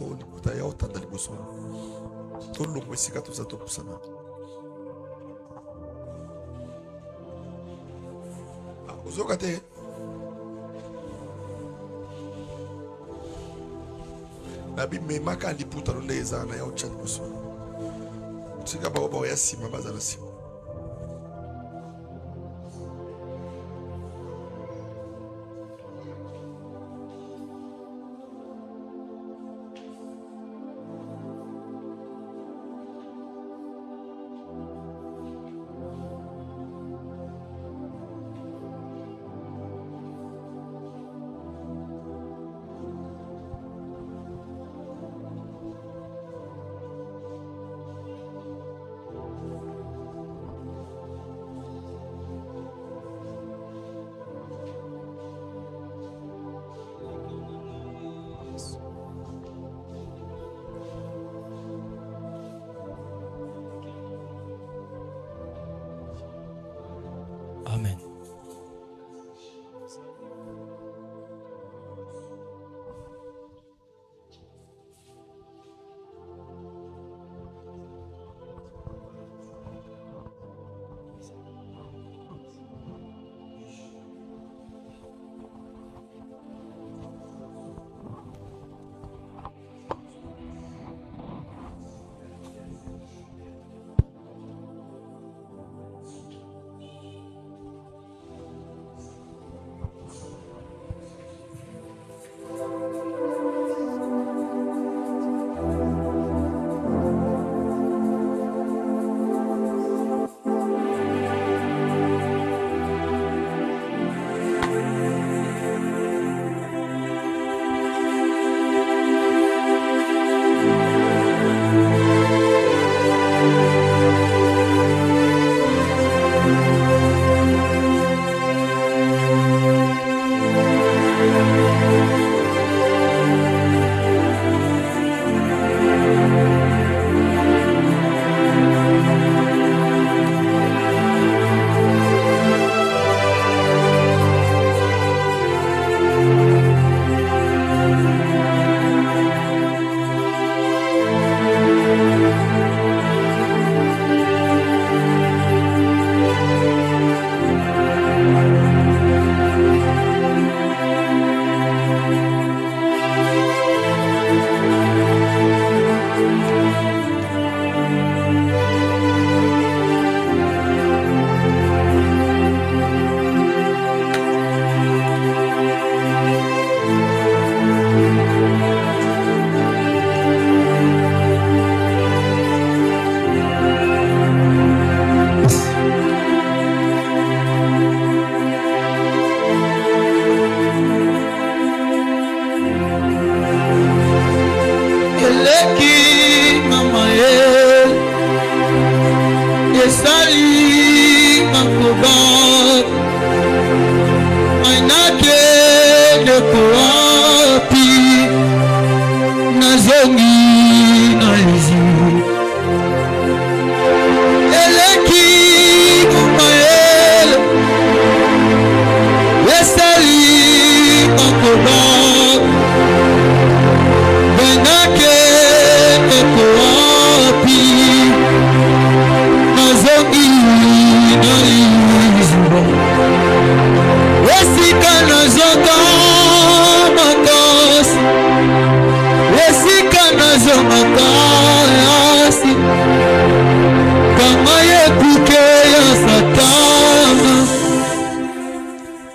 to liputa ya otanda liboso to longo esika toza topusana ozoka te nabi memaka liputa londe eza na ya otya liboso tika bao ya nsima baza na nsima. Amen.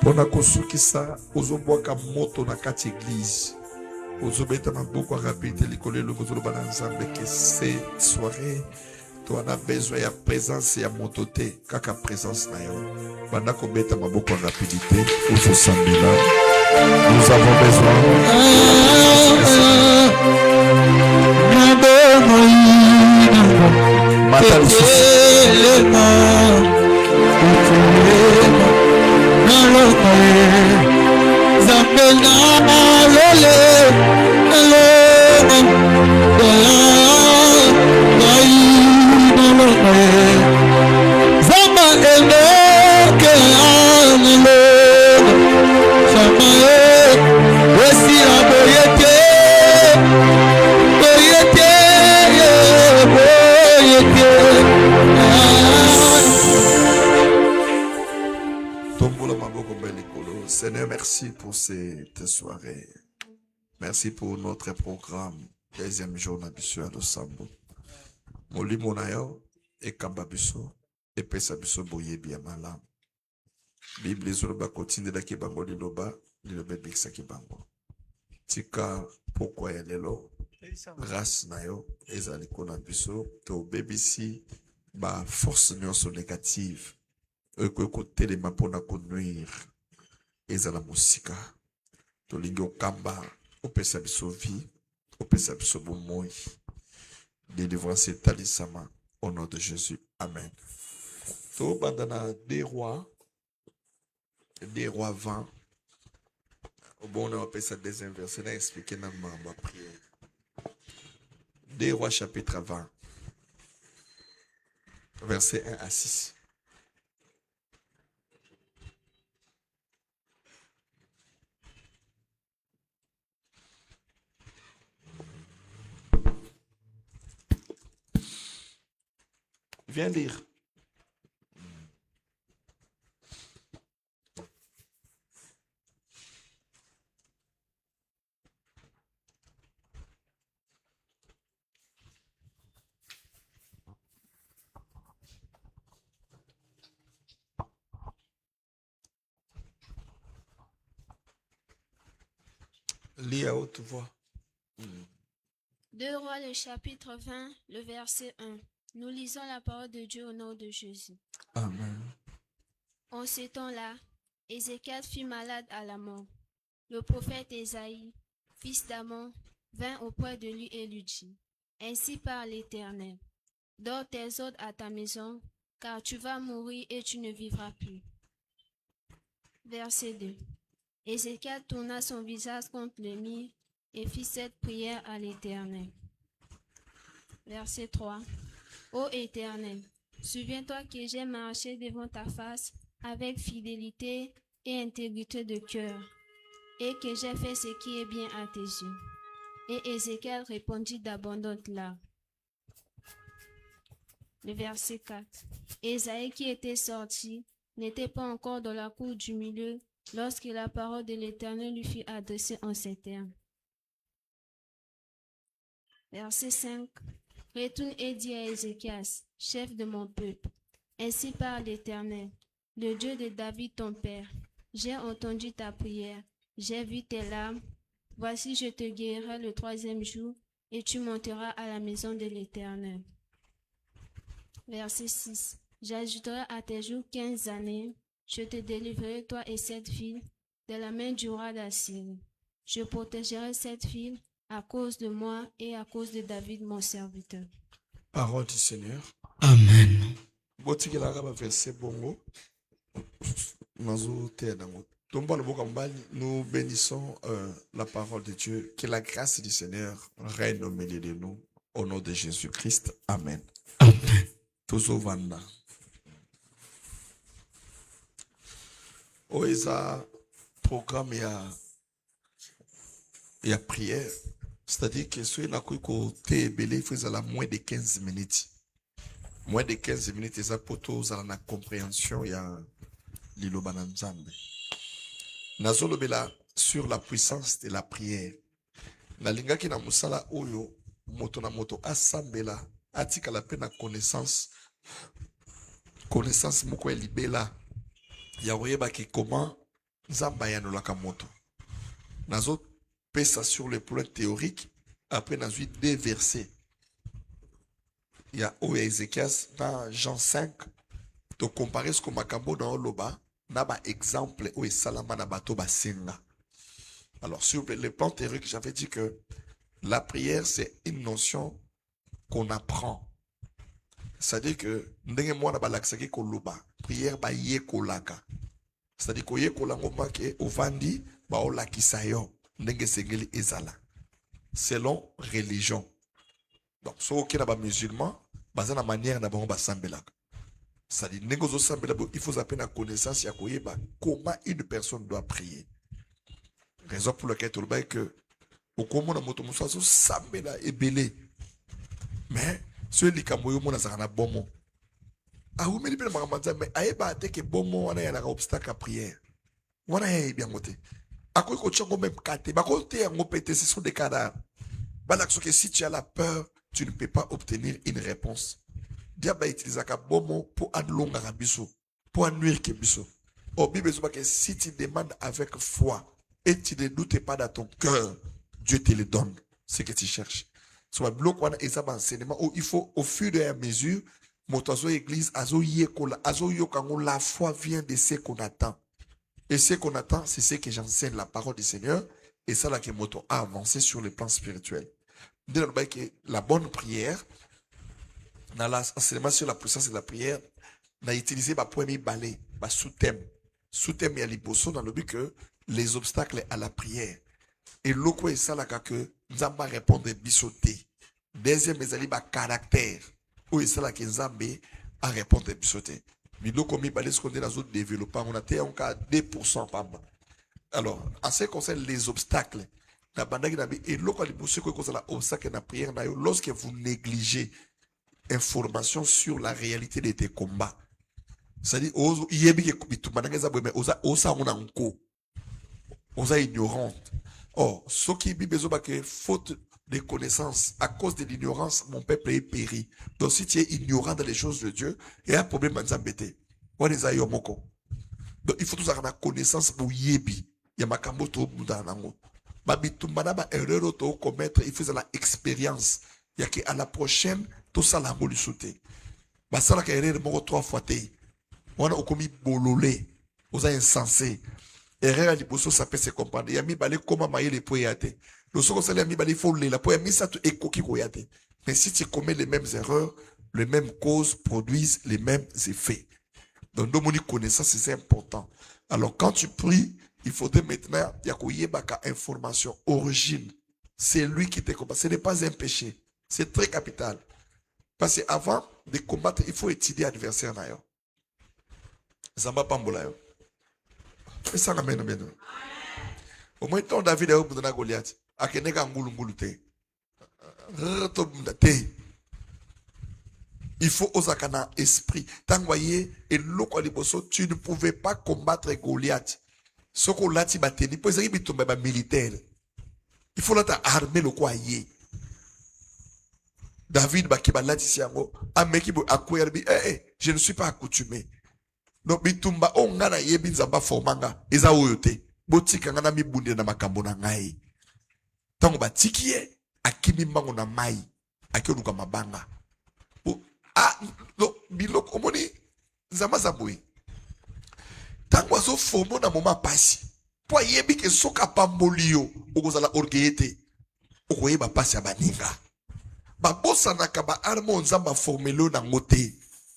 Pona kosukisa ozobwaka moto na kati église ozobeta maboko ya rapide likolelo kozoloba na nzambe ke cette soirée to ana besoin ya présence ya moto te kaka présence na yo banda kobeta maboko ya rapidité ozosambela nous avons besoin mata lisusu Merci pour cette soirée. Merci pour notre programme. Deuxième jour na biso ya losambo. Molimo na yo ekamba biso epesa biso boyebi ya malamu. Bible ezoloba kotindelaki bango liloba ebikisaki bango. Tika pokwa ya lelo grâce na yo ezali kona biso tobebisi ba force nyonso négative oyo kotelema mpona konuire ezala mosika tolingi okamba opesa biso vie opesa biso bomoi délivrance etalisama au nom de Jésus. Amen. Tobanda na 2 Rois 20. Bon, on va passer à deuxième verset, là, expliquer dans ma prière. 2 Rois chapitre 20, verset 1 à 6. Viens lire. Lis à haute voix. 2 Rois, le chapitre 20, le verset 1. Nous lisons la parole de Dieu au nom de Jésus. Amen. En ce temps-là, Ézéchias fut malade à la mort. Le prophète Ésaïe, fils d'Amon, vint auprès de lui et lui dit, « Ainsi parle l'Éternel, donne tes ordres à ta maison, car tu vas mourir et tu ne vivras plus. » Verset 2. Ézéchias tourna son visage contre le mur et fit cette prière à l'Éternel. Verset 3. Ô Éternel, souviens-toi que j'ai marché devant ta face avec fidélité et intégrité de cœur, et que j'ai fait ce qui est bien à tes yeux. Et Ézéchias répondit d'abondantes larmes. Le verset 4. Ésaïe qui était sorti n'était pas encore dans la cour du milieu lorsque la parole de l'Éternel lui fut adressée en ces termes. Verset 5. Retourne et dis à Ézéchias, chef de mon peuple, ainsi parle l'Éternel, le Dieu de David ton père. J'ai entendu ta prière, j'ai vu tes larmes. Voici, je te guérirai le 3e jour, et tu monteras à la maison de l'Éternel. Verset 6. J'ajouterai à tes jours 15 années. Je te délivrerai, toi et cette ville, de la main du roi d'Assyrie. Je protégerai cette ville à cause de moi et à cause de David, mon serviteur. Parole du Seigneur. Amen. Verset bongo. Nous bénissons la parole de Dieu. Que la grâce du Seigneur règne au milieu de nous. Au nom de Jésus-Christ. Amen. Amen. Tozo vanda. Oeza programme ya prière. C'est-à-dire que si on a côté belé, il faut à moins de 15 minutes. Moins de 15 minutes, ça pour tous à la compréhension il y a liloba na nzambe. Nazolobela sur la puissance de la prière. Na lingaki na musala oyo moto na moto asambela atika la peine connaissance moko libela ya oyeba ki comment nzamba ya nolaka moto. Nazo pesa sur le plan théorique après nazo 2 versets. Il y a au Ézéchias dans Jean 5 to comparer ce que makambo dans loba na ba exemple au salama na bato basenga. Alors sur le plan théorique, j'avais dit que la prière c'est une notion qu'on apprend. C'est-à-dire que ndenge mwana balaksaki ko loba, prière ba ye kolaka. C'est-à-dire ko ye kolango make ovandi ba olakisa yo ndenge sengeli ezala. Selon religion. Donc so okina ba musulman baza na manière na bango basambelaka. C'est-à-dire il faut apprendre la connaissance ya koyeba comment une personne doit prier. Raison pour laquelle tu le que au komona moto musaso sambela ebele. Mais ce likambo yo mona zakana bomo. Ah oui mais libela makambanza mais ayeba te ke bomo wana ya na obstacle à prière. Wana ya bien moté. À quoi que tu as même kate, bah côté en opété, ce sont des cadavres. Bah là que si tu as la peur, tu ne peux pas obtenir une réponse. Diable utilise un bon mot pour annuler un biso, pour nuire que biso. Au Bible dit que si tu demandes avec foi et tu ne doutes pas dans ton cœur, Dieu te le donne, ce que tu cherches. So ma bloc wana ezaba enseignement où il faut au fur et à mesure moto église azo yekola azo yokango la foi vient de ce qu'on attend. Et ce qu'on attend, c'est ce que j'enseigne la parole du Seigneur et ça là que moto a avancé sur le plan spirituel. La bonne prière dans l'enseignement sur la puissance de la prière, on a utilisé ma premier balai, ma sous-thème. Sous-thème, il y a liboso dans le but que les obstacles à la prière. Et l'autre, c'est ça là que nous allons répondre bisoté. Deuxième, c'est le caractère. Où c'est là que nous allons répondre bisoté. Mais l'autre, comme il balai, ce qu'on est dans le développement, on a été en cas 2% par mois. Alors, en ce qui concerne les obstacles, et l'autre, c'est obstacle à la prière, lorsque vous négligez information sur la réalité de tes combats. C'est-à-dire, osa ignorante. Or, ce qui est besoin que faute de connaissances, à cause de l'ignorance, mon peuple est péri. Donc, si tu es ignorant dans les choses de Dieu, il y a un problème à t'embêter. Donc, il faut tous avoir la connaissance pour yebi. Il y a ma kamboto mudanango. Babitumana ba erreur to commettre, il faut la expérience. Il y a que à la prochaine, tout ça la molu sauter. Bah ça la erreur moko 3 fois té. On a commis bololé. Vous êtes insensé. Erreur à liboso ça peut se comprendre. Il y a mis balé comment mailler les poyate. Le second ça mis balé faut les la poya mis ça tout écoquille koyate. Mais si tu commets les mêmes erreurs, les mêmes causes produisent les mêmes effets. Donc dans mon connaissance c'est important. Alors quand tu pries, il faudrait maintenant il y a koyebaka information origine. C'est lui qui te combat. Ce n'est pas un péché. C'est très capital. Parce qu'avant de combattre, il faut étudier l'adversaire. Zamba Pambola. Et ça n'amène bien. Au moins, tant David a eu besoin de Goliath. A kenega ngulu ngulu te. Il faut osakana esprit. Tant voyez, et l'autre liboso, tu ne pouvais pas combattre Goliath. Ce qu'on l'a dit, il faut que militaire. Il faut l'être armé le quoi y est. David bakiba l'a dit siango. Amekibo akouerbi. Je ne suis pas accoutumé. Donc bitumba ongana yebi nzamba formanga. Eza oyote. Botika ngana mi bunde na makambo na ngai. Tango batikie akimi mbango na mai. Akioluka mabanga. No bilok omoni nzamba zabui. Tango azo formo na moma pasi. Po yebi ke soka pambolio okozala orgueillete. Okoyeba pasi ya baninga. Babosa naka ba armo nzamba formelo na ngote.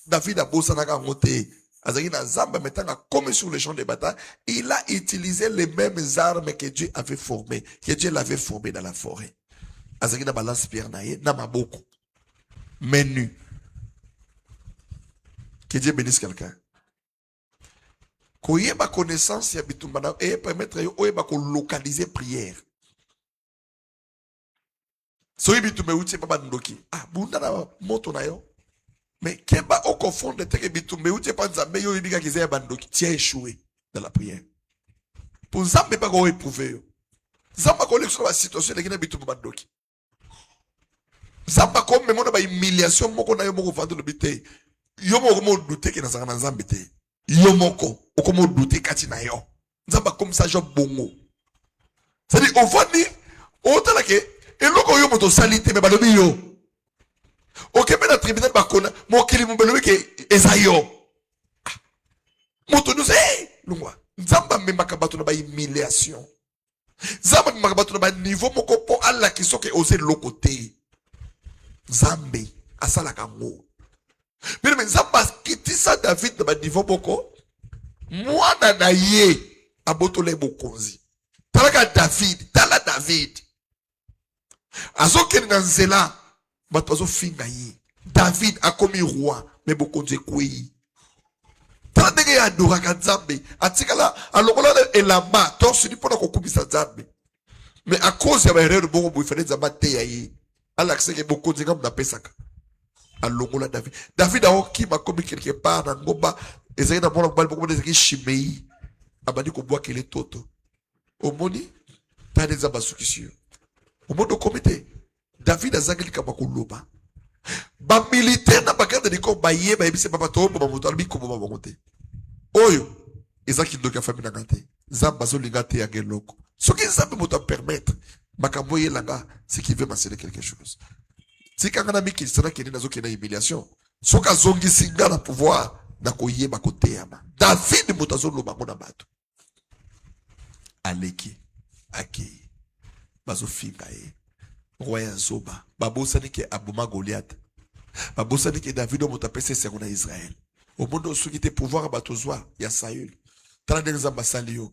David a bosa naka ngote. Azaki na zamba metanga comme sur le champ de bataille, il a utilisé les mêmes armes que Dieu avait formées, que Dieu l'avait formé dans la forêt. Azaki na balance pierre naie, na maboko. Menu. Que Dieu bénisse quelqu'un. Koyeba connaissance ya bitumbana et permettre yo oyeba ko localiser prière. So bitumbe uti papa ndoki. Bunda na moto na yo. Mais keba au confondre te que bitumbe uti pa nzambe yo ibika kizaya bandoki. Tu as échoué dans la prière. Pour nzambe pas ko éprouver yo. Nzamba ko lekso ba situation de kina bitumbe bandoki. Nzamba ko me mona ba humiliation moko na yo moko vendre le bité. Yo moko mo douter que na zanga nzambe te. Yo moko okomo douter kati na yo. Nzamba comme ça job bongo. C'est-à-dire on va dire autant là que et loko yo moto salite me balobi yo. Ok, mais dans le tribunal bakona mo kili mo balobi ke ezayo. Moto nous lungwa. Nzamba me makabato na ba humiliation. Nzamba me makabato na ba niveau moko po alla ki soke oser loko te. Nzambe asala kango. Mais nzamba kitisa David na ba niveau moko. Mwana na ye abotole bokonzi. Talaka David, tala David. Azokeni na nzela bato azofinga ye. David a commis roi mais bokonzi kwei. Tala ndenge ya adoraka Nzambe atikala alokola elamba torse ni pona kokubisa Nzambe. Mais à cause ya ba erreur bongo bo ifane Nzamba te ya ye. Ala kiseke bokonzi ngam na pesaka. Alongola David. David a oki ma commis quelque part na ngomba ezali na mona bali boko ezaki Shimei. Abandi ko boa kele toto. Au moni, pas des abasukisio. Au monde comité, David a zangeli kabakoloba. Ba militaire na baganda de ko baye ba ebise papa to ba moto albi ko ba bangote. Oyo, ezaki ndoka famille na ngate. Zamba zo lingate ya geloko. Ce qui ça peut me permettre makambo yelanga c'est qu'il veut m'enseigner quelque chose. Si quand on a mis qu'il sera qu'il nazo qu'il a humiliation. Soka zongi singa na pouvoir na koyeba kote yama. David motazo lo bango na bato. Aleki akei. Bazo finga e. Roya zoba. Babosani ke abuma Goliath. Babosani ke David mota pese se na Israël. Au monde ceux qui étaient pouvoir batozwa ya Saül. Tala de nzamba salio.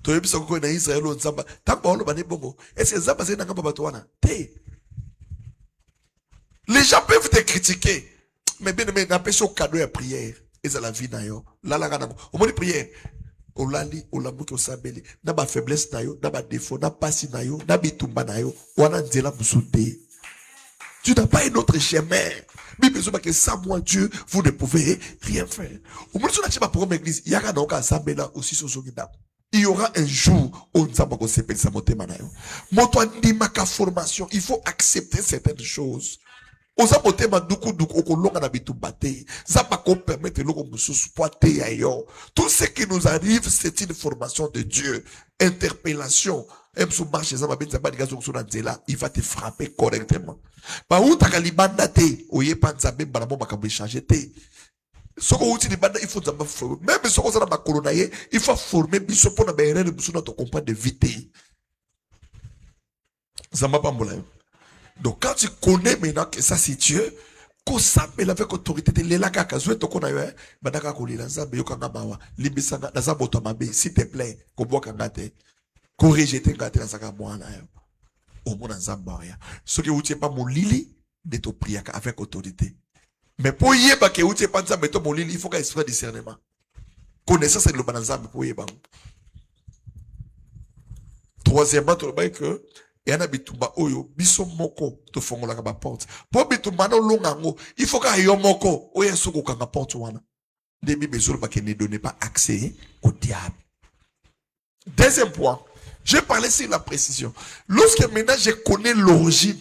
To yebisa ko na Israël on nzamba. Tamba olo bane bongo. Est-ce que nzamba c'est na ngamba batwana? Te. Les gens peuvent te critiquer. Mais bien aimé, n'empêche au cadeau à prière. Et c'est la vie nayo. Là la gana. Au moins prière. Au lali, au lamou qui au sabeli. N'a pas faiblesse nayo, n'a pas défaut, n'a pas si nayo, n'a pas bitumba nayo. Wana ndela musunde. Tu n'as pas un autre chemin. Mais besoin que sans moi Dieu, vous ne pouvez rien faire. Au moins sur la chima pour l'église, il y a donc un sabela aussi sur son guidage. Il y aura un jour où nous allons s'appeler sa montée manayo. Monto ni maka formation, il faut accepter certaines choses. Oza bote maduku duku okolonga na bitubate. Ça pas qu'on permette loko mususu poate ayo. Tout ce qui nous arrive, c'est une formation de Dieu. Interpellation. Il va te frapper correctement. Par où t'as libanda te, oye panzabe banamo makambo changer te. Soko uti libanda il faut d'abord former. Même soko ça na kolonaye, il faut former biso pour na berere biso na to comprendre de vite. Zamba pambola. Donc quand tu connais maintenant que ça c'est Dieu, qu'on s'appelle avec autorité, les lagas kazoué to kona yo, badaka kolila nzambe yo kanga mawa, libisanga na zambo to mabe, s'il te plaît, ko boka ngate, ko rejeter ngate na saka mwana yo. Au monde nzamba ya. Ce que vous pas mon lili de to prier avec autorité. Mais pour yeba que vous pas nzambe to mon lili, il faut qu'il soit discernement. Connaissance c'est le banzambe pour yeba. Troisièmement, tu vois que et y a bitumba oyo biso moko to fongola ka ba porte po bitumba no longango il faut ka yo moko oyo soko ka porte wana demi besoin ba que ne donne pas accès au diable. Deuxième point, j'ai parlé sur la précision. Lorsque maintenant je connais l'origine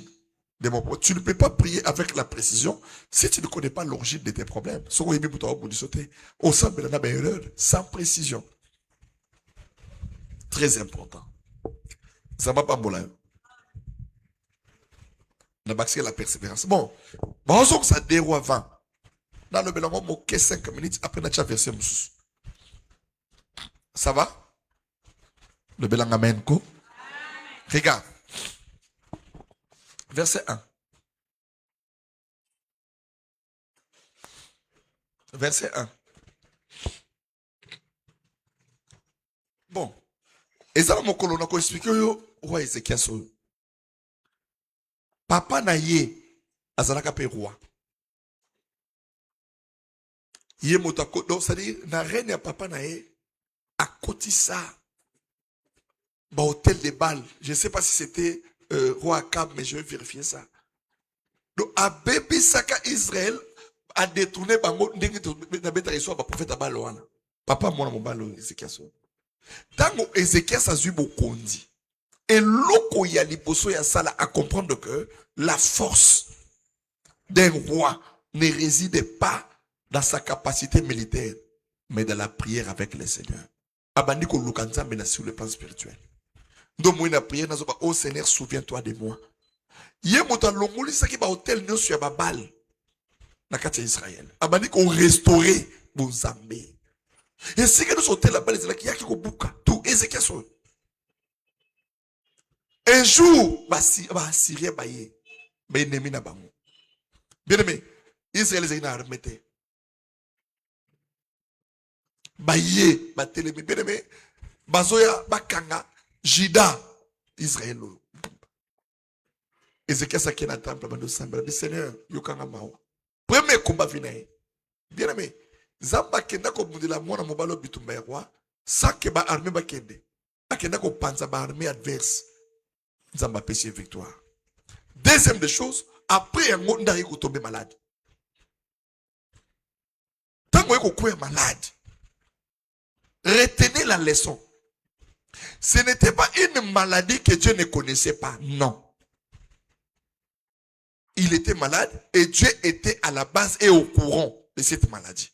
de mon problème, tu ne peux pas prier avec la précision si tu ne connais pas l'origine de tes problèmes. Soko yebi buto obu sauter au sein de la erreur sans précision. Très important. Ça va pas mbola. On a bâti la persévérance. Bon, on que ça déroule avant. Dans le bilan, on a 5 minutes après notre verset. Ça va? Le bilan amen. Regarde. Verset 1. Verset 1. Bon. Et ça, mon colonel a expliqué au roi Ézéchiel. Papa na ye azalaka pe roi. Ye motako donc c'est-à-dire na reine ya papa na ye a kotisa ba hôtel de Bâle. Je ne sais pas si c'était roi Akab mais je vais vérifier ça. Donc abebe saka Israël a détourné bango ndenge na beta yeso ba prophète Bâle wana. Papa mona mo Bâle Ézéchiel. Tango Ézéchiel sa zui bokondi. Et l'oko ya liboso ya sala à comprendre que la force d'un roi ne réside pas dans sa capacité militaire, mais dans la prière avec le Seigneur. Abandi ko lukanza mena sur le plan spirituel. Donc moi la prière nazo ba oh Seigneur souviens-toi de moi. Yé mota longoli saki ba hôtel nyo sur ba Bâle na kati Israël. Abandi ko restaurer Bozambe. Et si que nous hôtel la Bâle c'est là qui y a qui ko buka tout Ézéchiel so. Un jour, Assyrien baye, mais ennemi na bango. Bien aimé, Israël est na armée. Baye, batelemi, bien aimé, bazoya, bakanga, Jida, Israël. Ézéchiel s'est na temple, bando sambela, le Seigneur, yokanga mawa. Premier combat vinae. Bien aimé, Zamba kenda ko mundila mwana mobalo bitumba ya roi, sans que ba armée ba kende. Akenda ko panza ba armée adverse. Zamba péché victoire. Deuxième des choses, après un monde d'arrêt qu'on tombe malade. Tant qu'on est malade, retenez la leçon. Ce n'était pas une maladie que Dieu ne connaissait pas. Non. Il était malade et Dieu était à la base et au courant de cette maladie.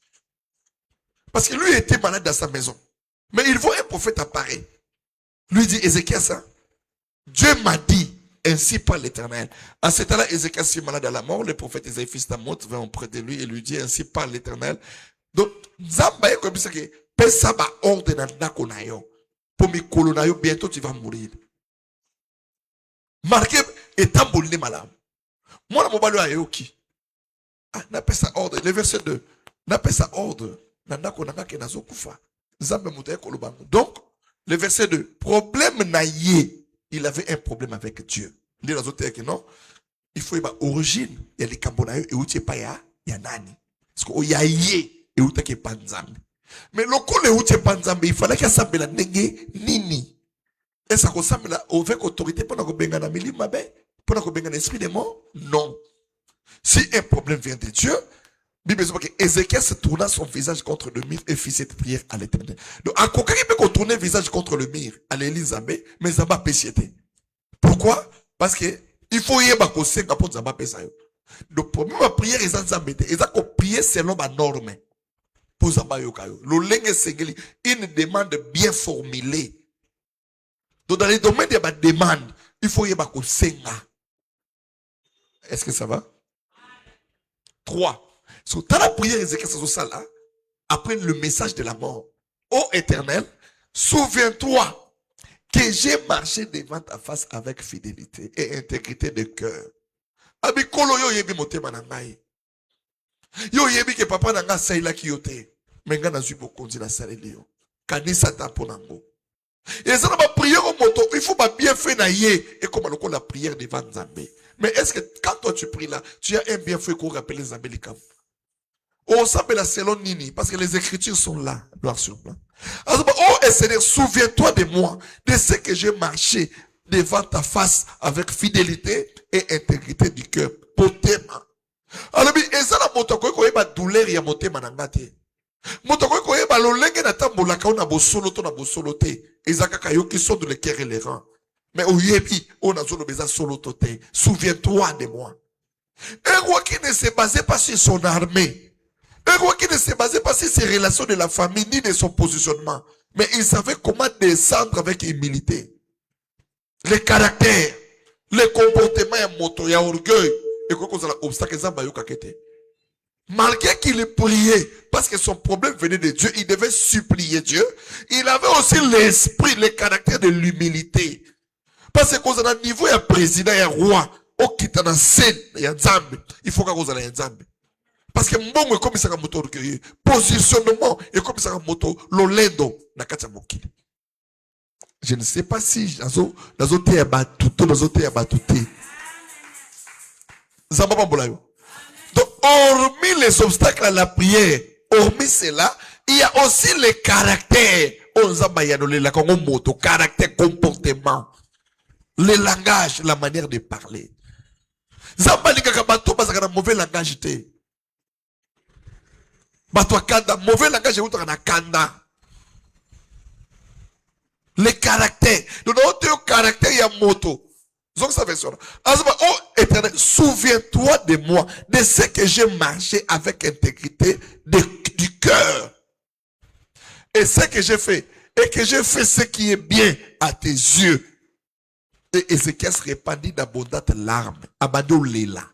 Parce que lui était malade dans sa maison. Mais il voit un prophète apparaître. Lui dit, Ézéchias, ça, Dieu m'a dit, ainsi par l'Éternel. À ce temps-là, Ézéchias est malade à la mort. Le prophète Ésaïe, fils d'Amoth, vint auprès de lui et lui dit, ainsi par l'Éternel. Donc, Zamba est comme ça que, pesa ba ordre na ndako na yo. Pour mi kolo na yo, bientôt tu vas mourir. Marqué, étant bolné malade. Moi, la mobile a yoki. Ah, n'a pas ça ordre. Le verset 2. N'a pas ça ordre. Nandako nanga ke nazo kufa. Zamba mutaye kolobango. Donc, le verset 2. Problème naïe. Il avait un problème avec Dieu. Les autres que non. Il faut y avoir origine. Il y a les cambonayo et où tu es pas ya nani. Parce qu'il y a yé et où tu es pas nzambe. Mais le coup le où tu es pas nzambe, il fallait qu'il s'appelle la nenge nini. Et ça ressemble à avec autorité pour nous benga na mili mabe, pour nous benga l'esprit des morts. Non. Si un problème vient de Dieu, Bible dit que Ézéchias se tourna son visage contre le mur et fit cette prière à l'Éternel. Donc, à quoi il peut tourner le visage contre le mur à l'Élisabeth, mais ça va péchiéter. Pourquoi? Parce que il faut y avoir conseil pour ça va péchiéter. Donc, pour moi, prière est zambété. Ils ont prié selon ma norme. Pour ça va yokayo. Le lingue segeli, une demande bien formulée. Donc, dans les domaines de ma demande, il faut y avoir conseil. Est-ce que ça va? 3. So, dans la prière Ézéchias là, après le message de la mort, ô Éternel, souviens-toi que j'ai marché devant ta face avec fidélité et intégrité de cœur. Abikolo yo yebi motema na ngai. Yo yebi ke papa na nga saila ki yote. Menga na zubo konzi na saleli yo. Kanisa tampo nango. Et ça va prier au moto, il faut pas bien faire na ye et comme on la prière devant Nzambe. Mais est-ce que quand toi tu pries là, tu as un bien fait qu'on rappelle Nzambe likam? On s'appelle selon Nini, parce que les écritures sont là, noir sur blanc. Alors, oh Seigneur, souviens-toi de moi, de ce que j'ai marché devant ta face avec fidélité et intégrité du cœur. Potema. Alors, et ça, la motoko, il y a douleur, il y a motema nangate. Motoko, il y a l'olenge na tambolaka, on a bosolo, on a bosolo te. Et zakakayo qui sont de le cœur et les rangs. Mais au yebi, on a zolo beza solo tote. Souviens-toi de moi. Un roi qui ne se basait pas sur son armée. Un roi qui ne se basait pas sur ses relations de la famille ni de son positionnement. Mais il savait comment descendre avec humilité. Le caractère, le comportement, il y a orgueil. Et quoi qu'on a obstacle, malgré qu'il priait, parce que son problème venait de Dieu, il devait supplier Dieu. Il avait aussi l'esprit, le caractère de l'humilité. Parce qu'on a un niveau, il y a un président, il y a un roi. Il y a un scène, il y a un zambe. Il faut qu'on ait un zambe. Parce que mbongo est comme ça un moto orgueilleux. Positionnement est comme ça un moto lolendo na kati mokili. Je ne sais pas si nazo te abatuto nazo te abatuté. Zamba bolayo. Donc hormis les obstacles à la prière, hormis cela, il y a aussi les caractères. On zamba yanole la kongo moto, caractère, comportement, le langage, la manière de parler. Zamba likaka bato bazaka na mauvais langage te. Batwa kanda, mauvais langage est na kanda. Les caractères. Nous avons un caractère, il y a moto. Donc ça fait ça. Oh Éternel, souviens-toi de moi, de ce que j'ai marché avec intégrité du cœur. Et ce que j'ai fait, et que j'ai fait ce qui est bien à tes yeux. Et Ézéchias répandit d'abondantes larmes. Abado Léla.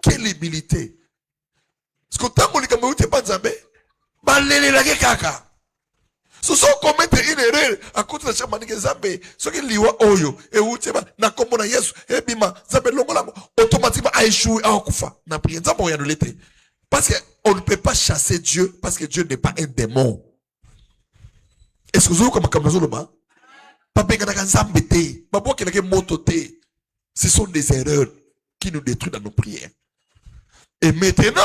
Quelle humilité. Parce que tant qu'on est comme pas Nzambe, balele la kaka. Ce sont commettre une erreur à cause de la chambre de Nzambe. Ce qui liwa oyo et où tu vas na kombo na Yesu et bima Nzambe longola automatiquement a échoué à okufa. Na prière Nzambe on y a de l'été. Parce que on ne peut pas chasser Dieu parce que Dieu n'est pas un démon. Est-ce que vous comme comme le bas? Papa kana Nzambe te. Babo qui na moto te. Ce sont des erreurs qui nous détruisent dans nos prières. Et maintenant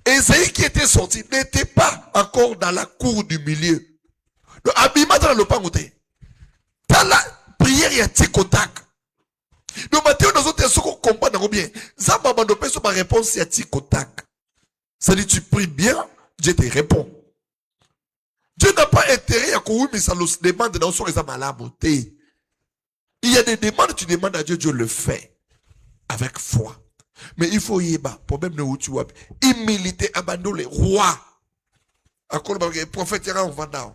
Ésaïe qui était sorti n'était pas encore dans la cour du milieu. Donc, Abima dans le pangoté. Dans la prière, il y a tikotak. Donc, Matthieu, nous autres, ce qu'on comprend bien. Zamba Mandopé, sur ma réponse, il y a tikotak. Ça dit, tu pries bien, Dieu te répond. Dieu n'a pas intérêt à courir, mais ça le demande dans son examen à la beauté. Il y a des demandes, tu demandes à Dieu, Dieu le fait. Avec foi. Mais il faut y avoir, problème de où tu vois, humilité, abandon les rois. À quoi le prophète ira en vendant.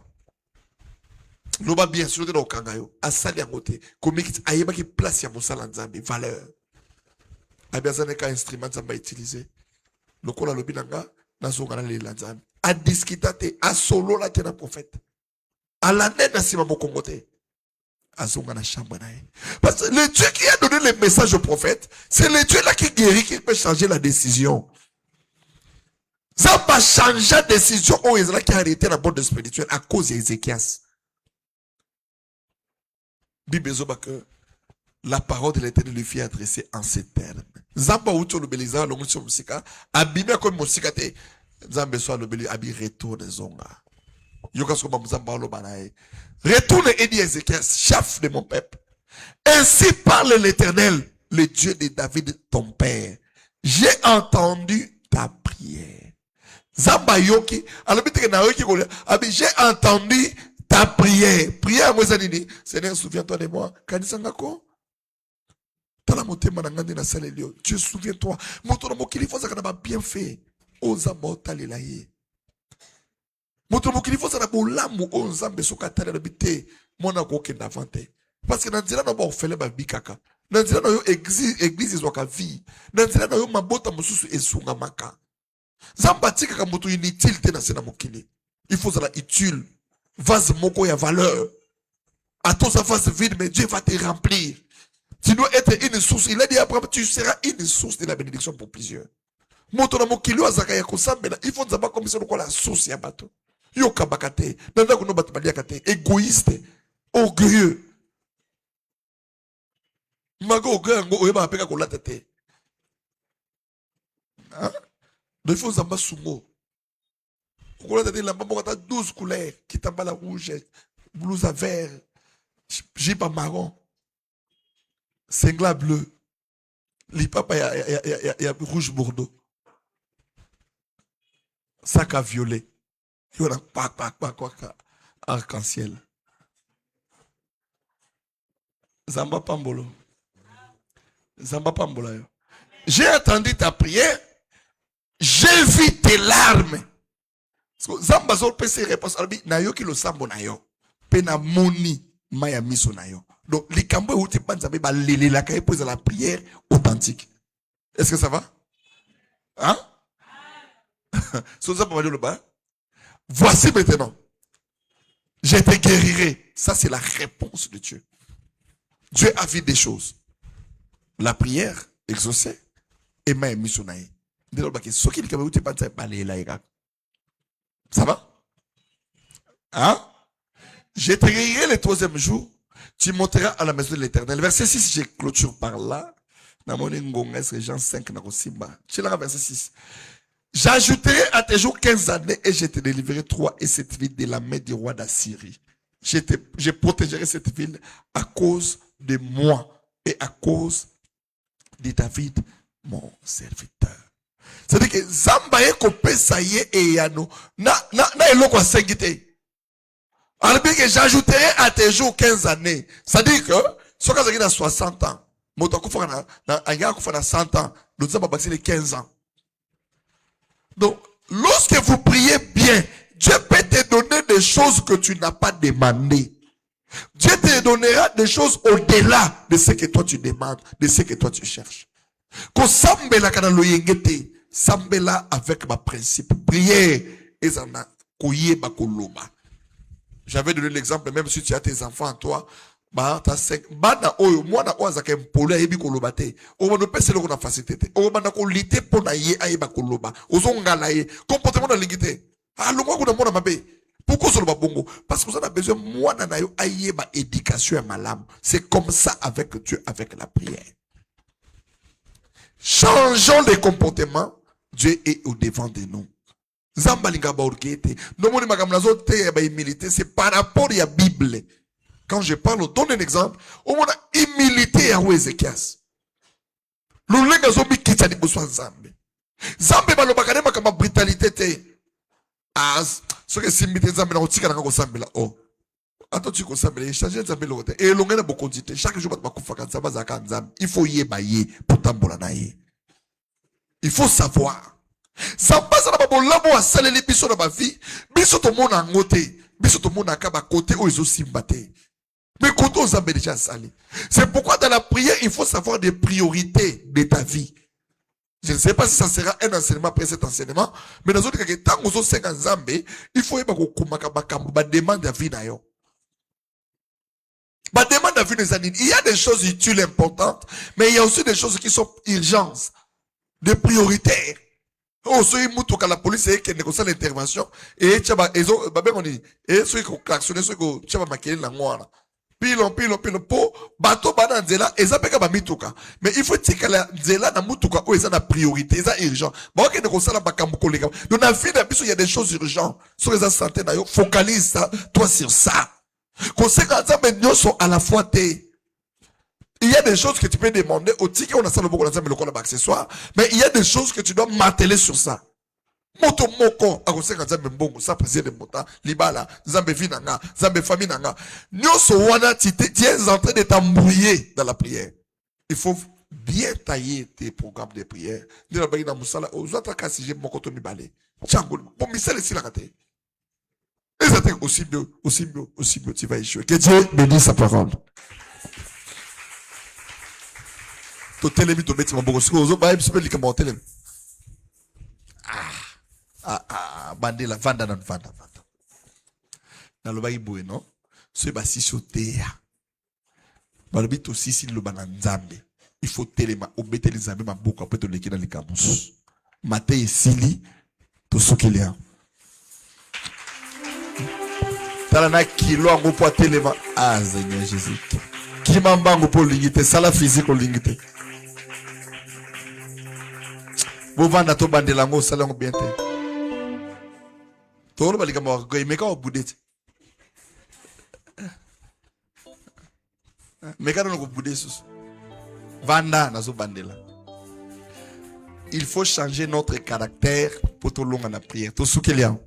Nous va bien sûr dans le kangayo. À sali à côté. Comme il y a qui place à mon salanzambi, valeur. A bien ça n'est qu'un instrument ça va utiliser. Le col à l'obinanga, dans son canal les lanzambi. À discuter, à solo la tena prophète. À l'année dans Sima Mokongote. À son canal chambre. Parce que le Dieu qui a donné le message au prophète, c'est le Dieu là qui guérit, qui peut changer la décision. Ça va changer la décision au Israël qui a arrêté la bonne spirituelle à cause d'Ézéchias. Bible que la parole de l'Éternel lui fit adresser en ces termes. Zamba uto lobeliza longo sur musika, abimia comme musika te. Zambe so lobeli abi retourne zonga. Yoka so mzamba lo banae. Retourne et dit Ézéchias, chef de mon peuple. Ainsi parle l'Éternel, le Dieu de David ton père. J'ai entendu ta prière. Zamba yoki, alobite na yoki ko abi j'ai entendu ta prière. Prière, moi, Seigneur, souviens-toi de moi. Kanisangako. Dieu, souviens-toi. Moto mokili faut ça bien fait. Oza mortal la ye. Moto mokili faut ça bolamu oza besoka tala na bité. Mona ko ke davante. Parce que dans dira na ba ofele ba bikaka. Dans dira na yo église ezwaka vie. Dans dira na yo mabota mususu esunga maka. Zambatika ka moto inutile te na sena mokili. Il faut ça la utile. Vase moko ya valeur. À ton sa face vide, mais Dieu va te remplir. Tu dois être une source. Il a dit après, tu seras une source de la bénédiction pour plusieurs. Moto na mokili wa zakaya kosambela, il faut nzamba comme ça la source ya bato. Yo kabakate, nanda kuno bato baliakate, égoïste, orgueilleux. Mago orgueilleux ngo oyeba apeka ko latete. Hein? Donc il faut nzamba sumo. On a dit la maman a 12 couleurs, qui la rouge, blouse à vert, jipe à marron, cingla bleu, l'ipapa y a rouge bordeaux, sac à violet, il y a arc-en-ciel. Zamba Pambolo. Zamba Pambola. J'ai entendu ta prière, j'ai vu tes larmes. Zamba zo pese réponse albi na yo ki lo sambo na yo pe na moni maya miso na yo. Donc likambo ou te panzabe ba lele la kay pose la prière authentique. Est-ce que ça va? Hein? So zamba va dire le bas. Voici maintenant. Je te guérirai. Ça c'est la réponse de Dieu. Dieu a vu des choses. La prière exaucée et maya miso na yo. Dès que so ki likambo ou te panzabe ba lele la. Ça va? Hein? Je te guérirai le troisième jour. Tu monteras à la maison de l'Éternel. Verset 6, je clôture par là. Jean 5, verset 6. J'ajouterai à tes jours 15 années et je te délivrerai 3 et cette ville de la main du roi d'Assyrie. Je protégerai cette ville à cause de moi et à cause de David, mon serviteur. C'est-à-dire que Zambaye kopesa ye et yano na eloko asengite. Alors bien que j'ajouterai à tes jours 15 années. C'est-à-dire que si on a 60 ans, moto kufa na 100 ans, nous avons passé les 15 ans. Donc lorsque vous priez bien, Dieu peut te donner des choses que tu n'as pas demandé. Dieu te donnera des choses au-delà de ce que toi tu demandes, de ce que toi tu cherches. Ko sambela kana loyengete. Sambela avec ma principe. Prière. Ezana koye bakoloba. J'avais donné l'exemple, même si tu as tes enfants, toi, bah, t'as 5. Bana oyo, moi na oyo zaka mpole ayebi koloba te. O bano pese loko na facilité. O bana ko lité pona ye ayeba koloba. Ozo ngala ye. Comportement na lingité. Ah, le moi kuna mona mabe. Pourquoi solo bongo? Parce que ça a besoin moi na yo ayeba éducation à malam. C'est comme ça avec Dieu, avec la prière. Changeons les comportements. Dieu est au devant de nous. Zambalinga baurgete. Nomoni magamnazo te ba humilité, c'est par rapport à la Bible. Quand je parle, donne un exemple. Au moins humilité à Ézéchias. L'olenga zobi kitani buswa Zambe. Zambe balobakane makama brutalité te. Ah, ce que simbi te zambela otika na ko sambela. Oh. Attends, tu consommes, changer de l'autre. Et l'on a beaucoup de chaque jour, il faut y ébailler pour t'embouranailler. Il faut savoir. Ça passe à la labo à saler les bisous dans ma vie. Bisous tout le monde en côté. Bisous tout le monde en kaba côté où ils ont simbaté. Mais côté aux ambés déjà salé. C'est pourquoi dans la prière, il faut savoir des priorités de ta vie. Je ne sais pas si ça sera un enseignement après cet enseignement. Mais dans d'autres cas, tant qu'on s'est en Zambé, il faut y demander à vie d'ailleurs. Ma demande à vue des années. Il y a des choses utiles importantes, mais il y a aussi des choses qui sont urgences, des prioritaires. Oh, ceux qui la police est qui négocient l'intervention et tu vas ils ont on dit et ceux qui klaxonné ceux qui tu vas maquiller la noire. Pilo pour bateau bananzela et ça peut pas mituka. Mais il faut que la zela na mutuka ou ça na priorité, ça urgent. Bon que négocier la bakambo collègue. Dans la vie il y a des choses urgentes. Sur les santé na yo, focalise ça, toi sur ça. Sont à la fois il y a des choses que tu peux demander au ticket on a ça le beaucoup le accessoire mais il y a des choses que tu dois marteler sur ça moto moko a conseil quand mbongo ça président de mota libala zambe vinanga zambe famille nanga nyoso wana tu es en train de t'embrouiller dans la prière. Il faut bien tailler tes programmes de prière de la bagina musala aux autres cas si j'ai mon koto mibale tchangol pour misel ici la raté. Et ça t'est aussi mieux, tu vas échouer. Que Dieu bénisse sa parole. To telemi to beti maboko siko zo ba ebiso peli kama telemi. Bandela vanda. Na loba iboe non. So ba si sotea. Ba lobi to sisi lo bananzambe. Il faut telema obete les zambe maboko après to leki na likamus. Mate esili to sokelia. Talana kilo ango po telema Seigneur Jésus. Qui m'embango pour l'ingité, ça la physique au l'ingité. Vous vendez à tout bandela ngo ça l'ango bien te. Tout le balika mo go imeka o boudet. Meka no go boudet sus. Vanda na zo bandela. Il faut changer notre caractère pour tout long en la prière. Tout ce qu'il y a.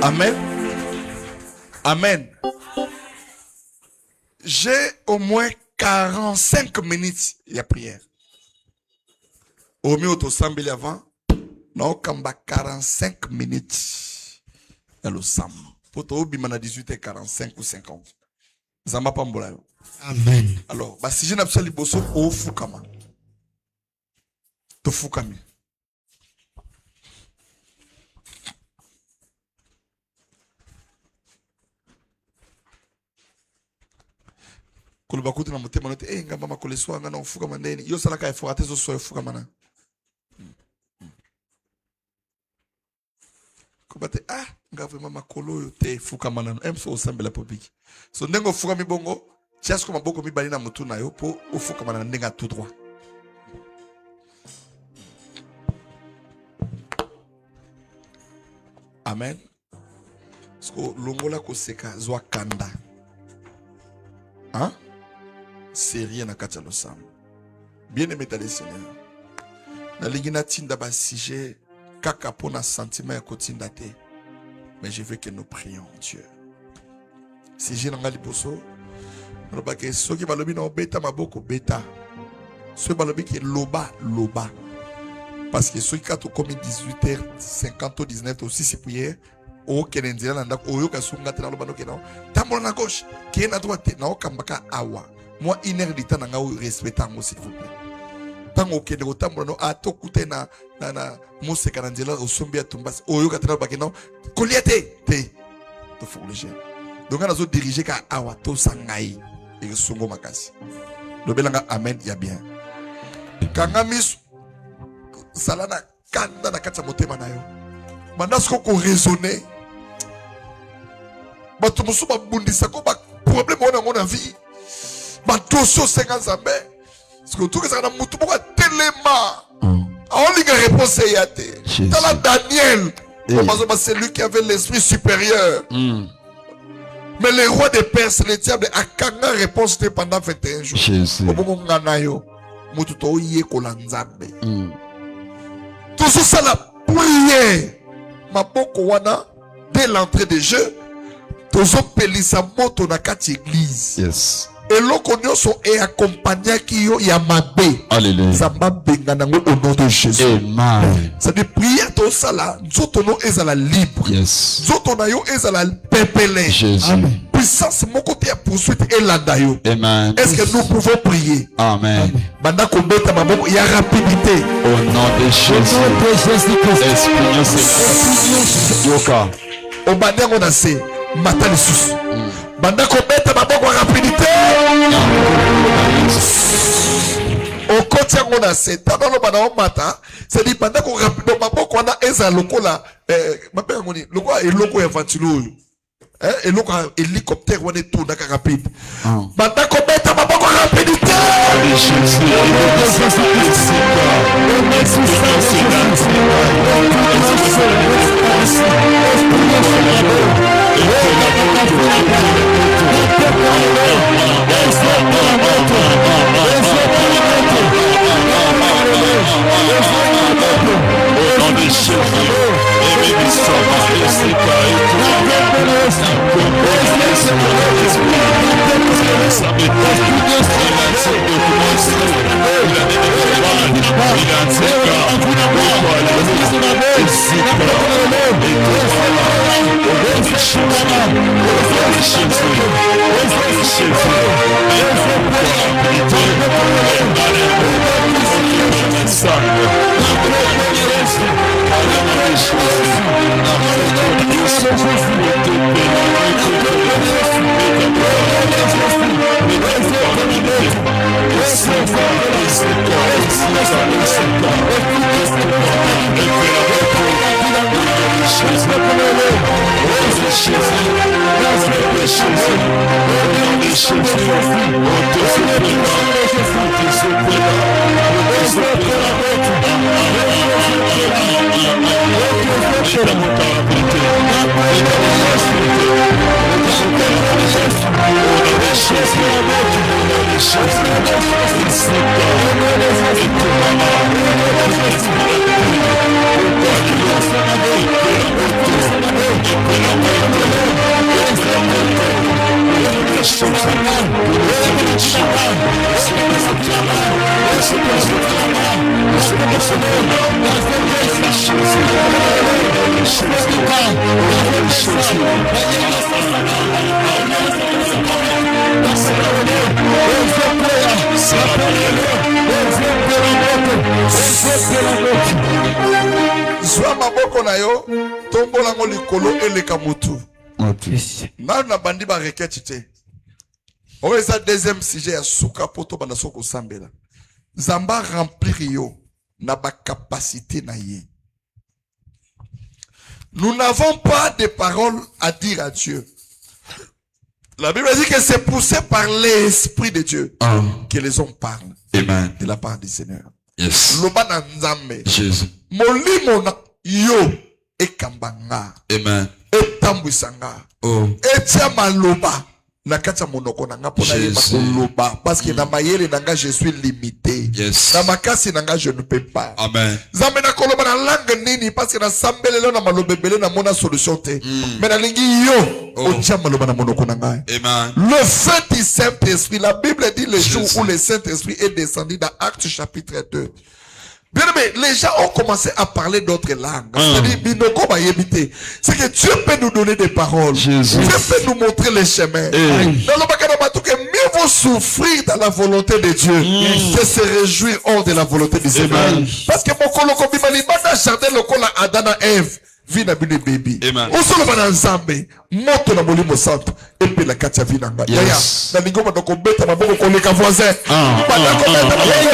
Amen. Amen. J'ai au moins 45 minutes de prière. Au mieux, au samedi avant, non, 45 minutes. Il y a le sam. Pour toi, il y a 18h45 ou 50. Zamba Pambola. Amen. Alors, si je n'ai pas liboso, au Fukama. To Fukami. Kulubakuti na mutema note ngamba makoleswa ngana ufuka mandeni yo sala ka efuka tezo so efuka mana kubate ngava mama kolo yo te efuka mana emso osambela public so ndengo fuka mibongo tiasko maboko mibali na mutu na yo po ufuka mana ndenga tout droit. Amen. Sko longola koseka zwa kanda. Hein? C'est rien à Katia Losam. Bien aimé dans le Seigneur. Na ligina tinda ba sujet kaka pona sentiment kotinda te. Mais je veux que nous prions Dieu. Si j'ai nanga liboso, roba ke soki balobi na beta maboko beta. Ce balobi ke loba. Parce que ceux qui ont commis 18h50 ou 19h aussi c'est prière. O kenenzela nanda oyo kasunga tena loba no kenao. Tambola na gauche, qui na droite na okambaka awa. Moi, une heure de temps, je respecte s'il vous plaît. Tant que vous avez un atokute na mose kanandela au sombi à tumbas. Oyo katena bakeno. Koliete te. To faut le gérer. Donc on a zo dirigé ka awa to sangai et songo makasi. Le belanga amen ya bien. Kangamis salana kanda na kata motema na yo. Mandasko ko raisonner. Ba to musu ba bundisa ko ba problème on a vie. Batosho 50 zambe. Parce que tout que ça na mutu boka telema. On liga réponse yate. Dans la Daniel. C'est lui qui avait l'esprit supérieur. Mais le roi des Perses, le diable, a kanga réponse pendant 21 jours. Jésus. Tout ça, la prière. Maboko wana, dès l'entrée des jeux, tozo pelisa moto na kati église. Yes. Et l'okonyoso est accompagné qui yo yamabe. Alléluia. Zamba benganango au nom de Jésus. Amen. Ça dit prière tout ça là, zotono ezala libre. Yes. Zotona yo ezala pepele. Jésus. Puissance mon côté à poursuite et la dayo. Amen. Est-ce que nous pouvons prier? Amen. Banda kobeta maboko, il y a rapidité. Au nom de Jésus. Esprit Seigneur. Yoka. Au banda on a se mata les sous. Banda kobeta maboko rapidité. Au côté on a se tano lo banda on mata. C'est dit banda ko rapidement maboko on a eza lokola mapé ngoni lokola eloko ya ventilo. Eloko hélicoptère on est tout d'accord rapide. Banda kobeta maboko rapidité. Zwa maboko na yo, tombola ngo likolo eleka mutu. Na bandi ba requête te. On est deuxième sujet à souka poto banda soko sambela. Zamba remplir yo na ba capacité na ye. Nous n'avons pas de paroles à dire à Dieu. La Bible dit que c'est poussé par l'Esprit de Dieu que les hommes parlent. Amen. De la part du Seigneur. Yes. Loba na nzambe. Jésus. Molimo na yo ekambanga. Amen. Etambwisanga. Oh. Etia maloba. Na katia monoko na nga pona yeba koloba. Parce que na mayele na nga je suis limité. Yes. Na makasi na nga je ne peux pas. Amen. Zambe na koloba na langue nini parce que na sambelelo na malobebele na mona solution te. Mais na lingi yo otia maloba na monoko na nga. Amen. Le feu du Saint-Esprit, la Bible dit le jour où le Saint-Esprit est descendu dans Actes chapitre 2. Bien aimé, les gens ont commencé à parler d'autres langues. C'est que Dieu peut nous donner des paroles. Jésus. Dieu peut nous montrer les chemins. Dans le Bakadamatou, que mieux vaut souffrir dans la volonté de Dieu que se réjouir hors de la volonté de Seigneur. Parce que mon koloko bimali bana jardin lokola Adana Eve. Vina bine baby. Osolo bana nzambe. Moto na molimo santo. Epe la katia vina nga. Yaya. Na lingoma doko beta maboko koleka voisin. Bana ko beta maboko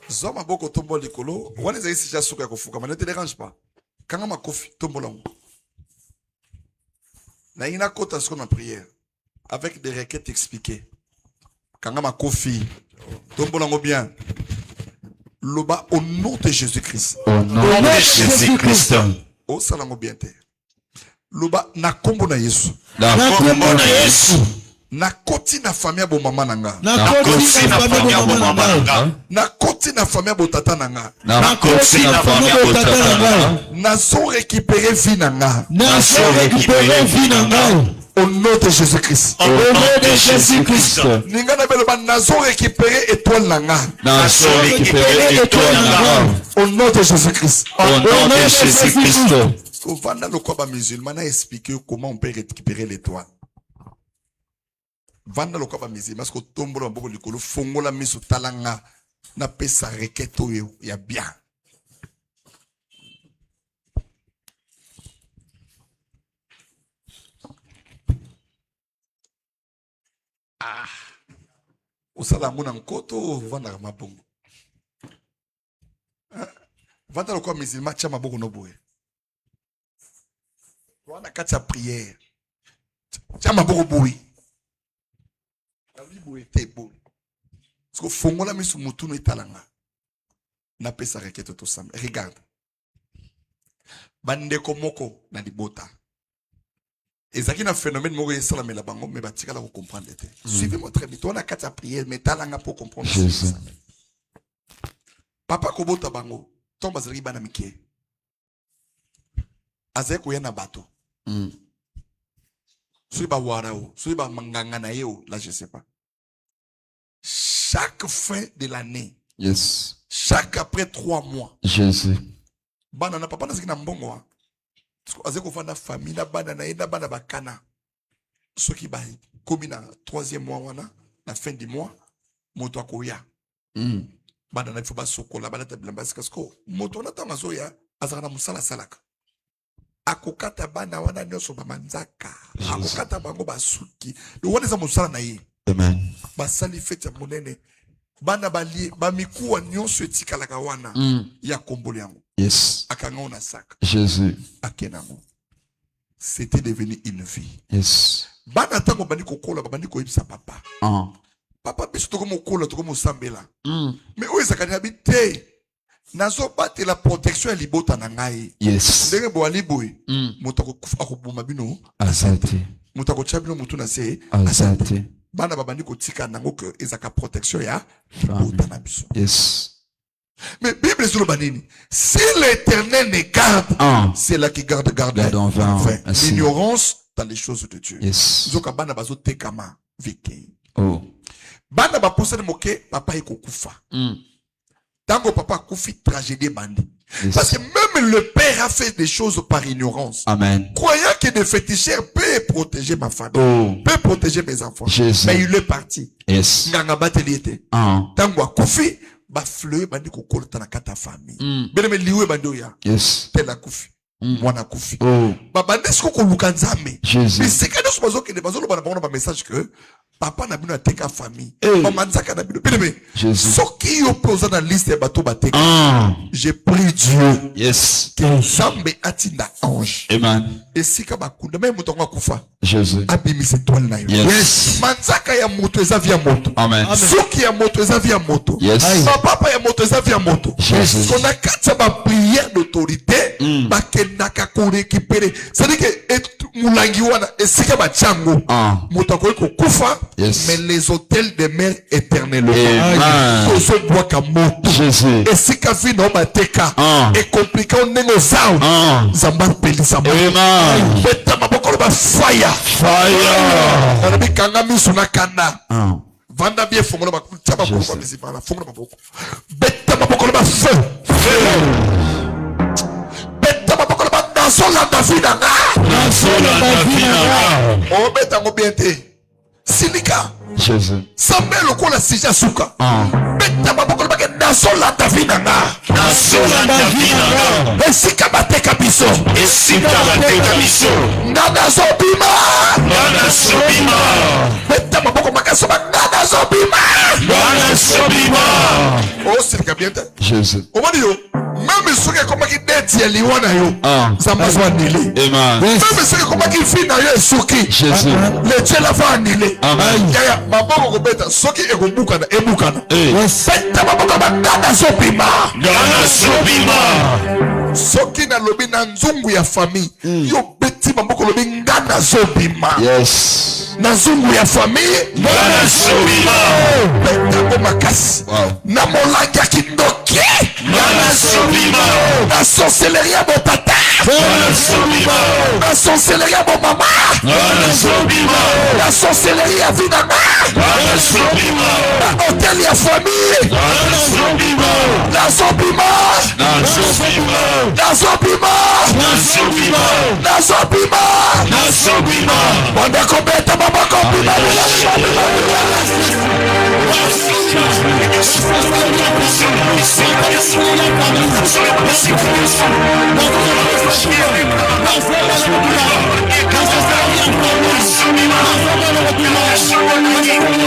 Zoma boko tombo likolo, wana ezali sija suka ya kofuka, mais ne te dérange pas. Kanga makofi tombo lango. Na ina kota siko na prière avec des requêtes expliquées. Kanga makofi tombo lango bien. Loba au nom de Jésus-Christ. Au nom de Jésus-Christ. O salango bien te. Loba na kombo na Yesu. Na kombo na Yesu. Na koti na famille bo mama nanga. Na koti na famille bo mama nanga. Na koti na famille bo tata nanga. Na koti na famille bo tata nanga. Na so récupérer vie nanga. Na so récupérer vie nanga. Au nom de Jésus-Christ. Au nom de Jésus-Christ. Ninga na beloba na so récupérer étoile nanga. Na so récupérer étoile nanga. Au nom de Jésus-Christ. Au nom de Jésus-Christ. Vanda le quoi ba musulman a expliqué comment on peut récupérer l'étoile. Vanda le quoi ba musulman parce que tombo la boko likolo fongola miso talanga na pesa requête oyo ya bien. Ah. Osala mona nkoto vanda mabongo. Vanda lokwa musulman tia maboko no boye. Wana kati ya prière. Tia maboko boye. La Bible était boye. Parce que fongola misu mutu no etalanga. Na pesa requête to sam. Regarde. Bandeko moko na libota. Ezaki na phénomène moko yesala mela bango mais batika la comprendre te. Suivez-moi très vite. On a quatre prières mais talanga pour comprendre. Papa kobota bango tomba zali bana mike. Azai koyena bato. Soki ba warao, soki ba manganga na yo, là je sais pas. Chaque fin de l'année. Yes. Chaque après 3 mois. Jésus. Bana na papa na ziki na mbongo. Azai ko fanda famille na bana na ina bana bakana. Soki ba komi na 3e mois wana, na fin du mois, moto akoya. Bana na foba sokola bana tabilamba sikasko. Moto na tanga zoya azaka na musala salaka. Akokata bana wana nyoso ba manzaka. Akokata bango basuki. Le wana za musala na ye. Amen. Basali fete ya monene. Bana bali ba mikuwa nyonso etikalaka wana ya komboli yango. Yes. Akanga ona saka. Jésus. Akenango. C'était devenu une vie. Yes. Bana tango bani kokola bani ko yebisa papa. Papa biso to komo kola to komo sambela. Mais oyo zakani habité. Nazo bate la protection ya libota na ngai. Yes. Ndenge bo aliboy. Mutako akobuma bino. Asante. Mutako chabino mutu na se. Asante. Bana babandi ko tika nango que ezaka protection ya libota na biso. Yes. Mais Bible sur le banini. Si l'Éternel ne garde, c'est là qui garde en vain. L'ignorance dans les choses de Dieu. Yes. Zoka bana bazo tekama vike. Oh. Bana ba posene moke papa eko kufa. Tango papa kufi tragédie bandi. Yes. Parce que même le père a fait des choses par ignorance. Amen. Croyant que des féticheurs peuvent protéger ma famille, peut protéger mes enfants. Jésus. Mais il est parti. Yes. Nganga bateli ete. Tango kufi ba fleur bandi ko kolta na kata famille. Beneme liwe bandi ya. Yes. Tela kufi. Mwana kufi. Oh. Ba bandi sko ko luka nzambe. Jésus. Mais c'est que nous bazo ke de bazo lo bana ba message que papa na bino ateka famille. Maman nzaka na bino. Beneme. Jésus. Soki yo posa na liste bato bateka. J'ai pris Dieu. Yes. Que Nzambe atinda ange. Amen. Et si ka bakunda même muto nga kufa. Jésus. Abimi se toile na yo. Yes. Manzaka ya moto eza via moto. Amen. Soki ya moto eza via moto. Yes. Papa ya moto eza via moto. Jésus. On a quatre ba prière d'autorité. Ba kenaka ko récupérer. C'est-à-dire que mulangi wana esika ba chango. Moto ko kufa. Yes. Mais les hôtels demeurent éternellement. Jésus. Et si kafi no bateka et compliqué on nengo zao zamba pelisa Amen. beta maboko ba fire on bi kanga misu na kana vanda bien fongola ba taba ko ba misi bana fongola maboko beta maboko ba feu beta maboko ba nasola davina o beta ngo biente silika Jésus. Sambe lokola sija suka. Beta maboko ba nasola davina nasola davina esika bateka biso nana zobima beta maboko makaso ba nana zobima oh silika biente Jésus. o mani yo même soki koma ki deti ya liwa na yo zamba zo annulé. Amen. Même soki koma ki fi na yo esuki Jésus. le Dieu la va annuler. Amen. Yaya maboko ko beta soki ekobukana ebukana beta maboko ba nana zobima soki na lobi na nzungu ya famille yo beti maboko lobi ngana zobima. Yes. Na nzungu ya famille ngana zobima beta ko makasi na molangi ya kindoki ngana zobima na sorcellerie ya botata ngana zobima na sorcellerie ya mama ngana zobima na sorcellerie ya vinanga ngana zobima na hôtel ya famille ngana zobima na zobima na zobima na zobima na zobima na zobima na zobima banda ko beta mama ko bima Thank you.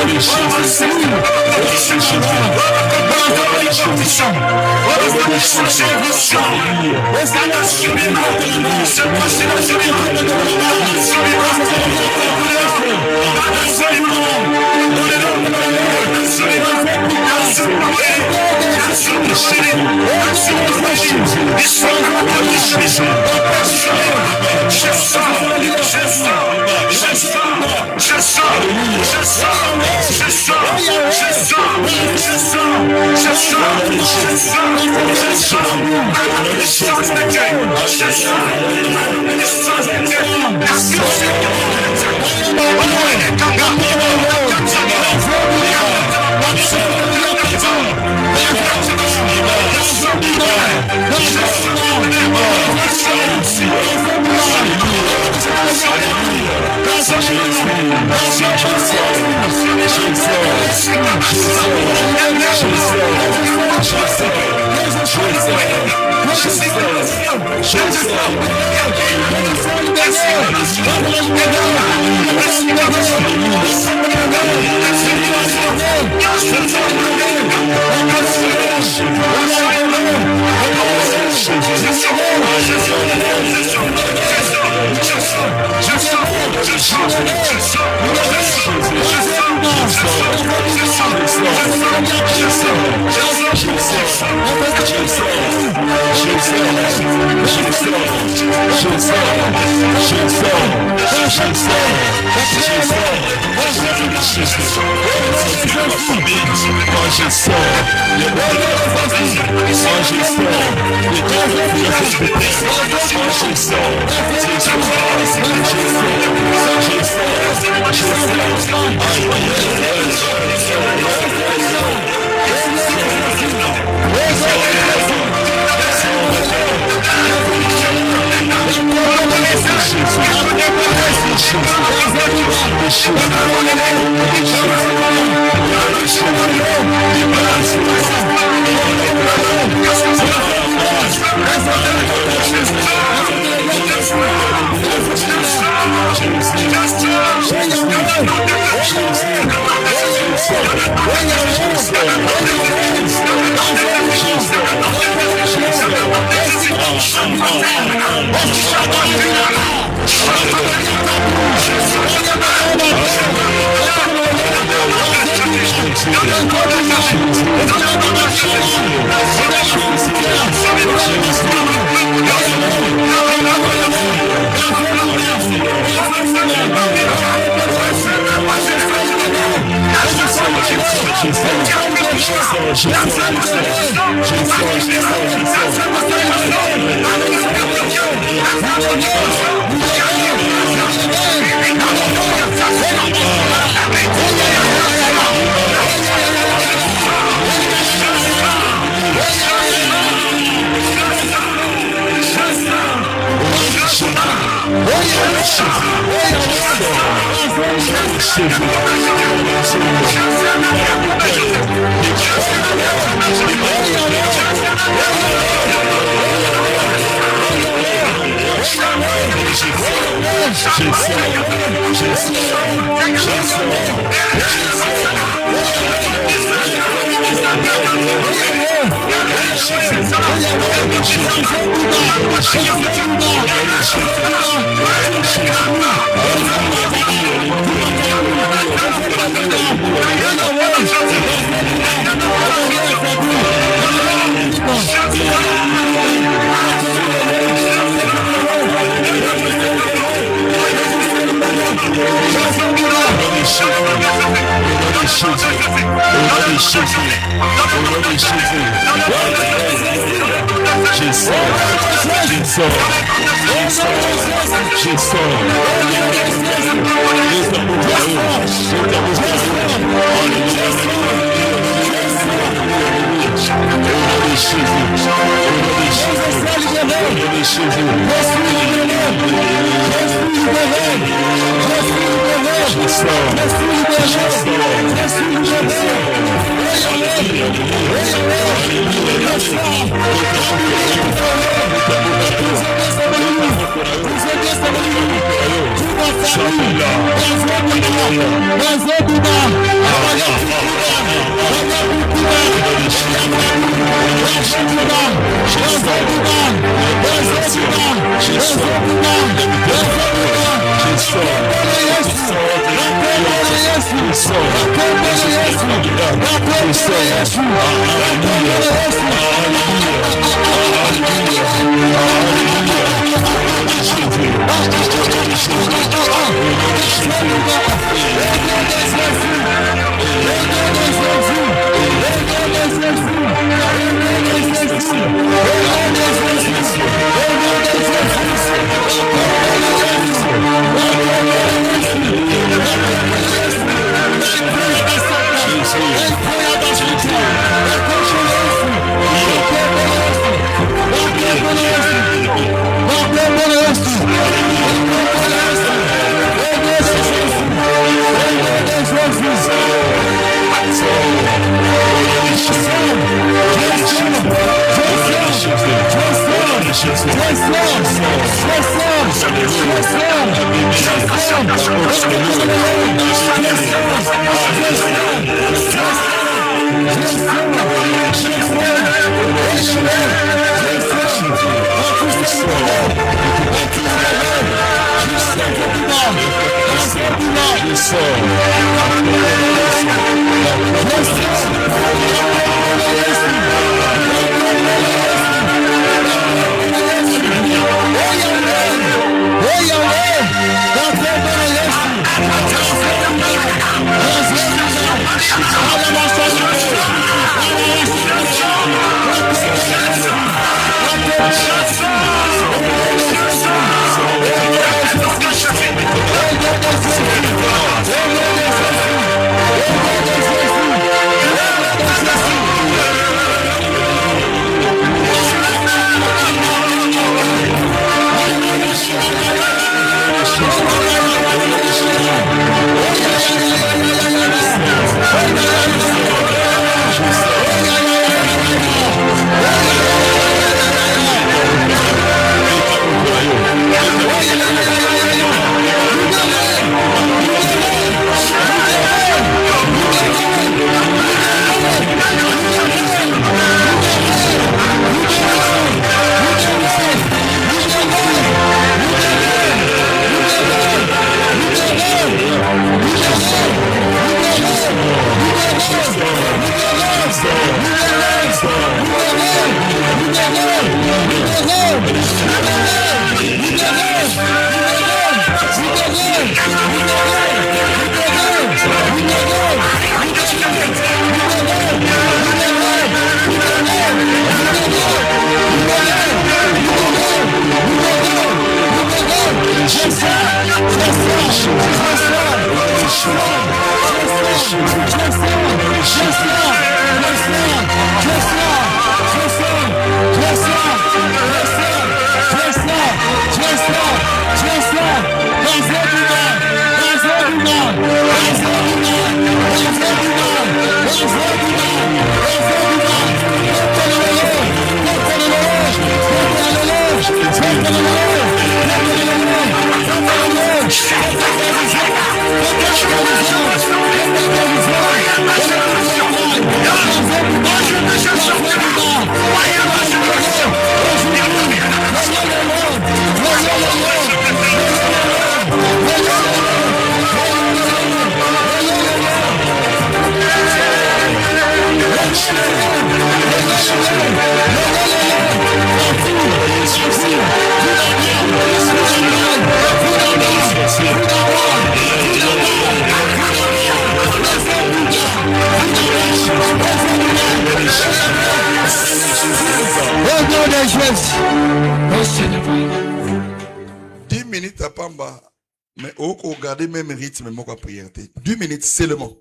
Mais au regarder même rythme, même quoi prière. 2 minutes seulement.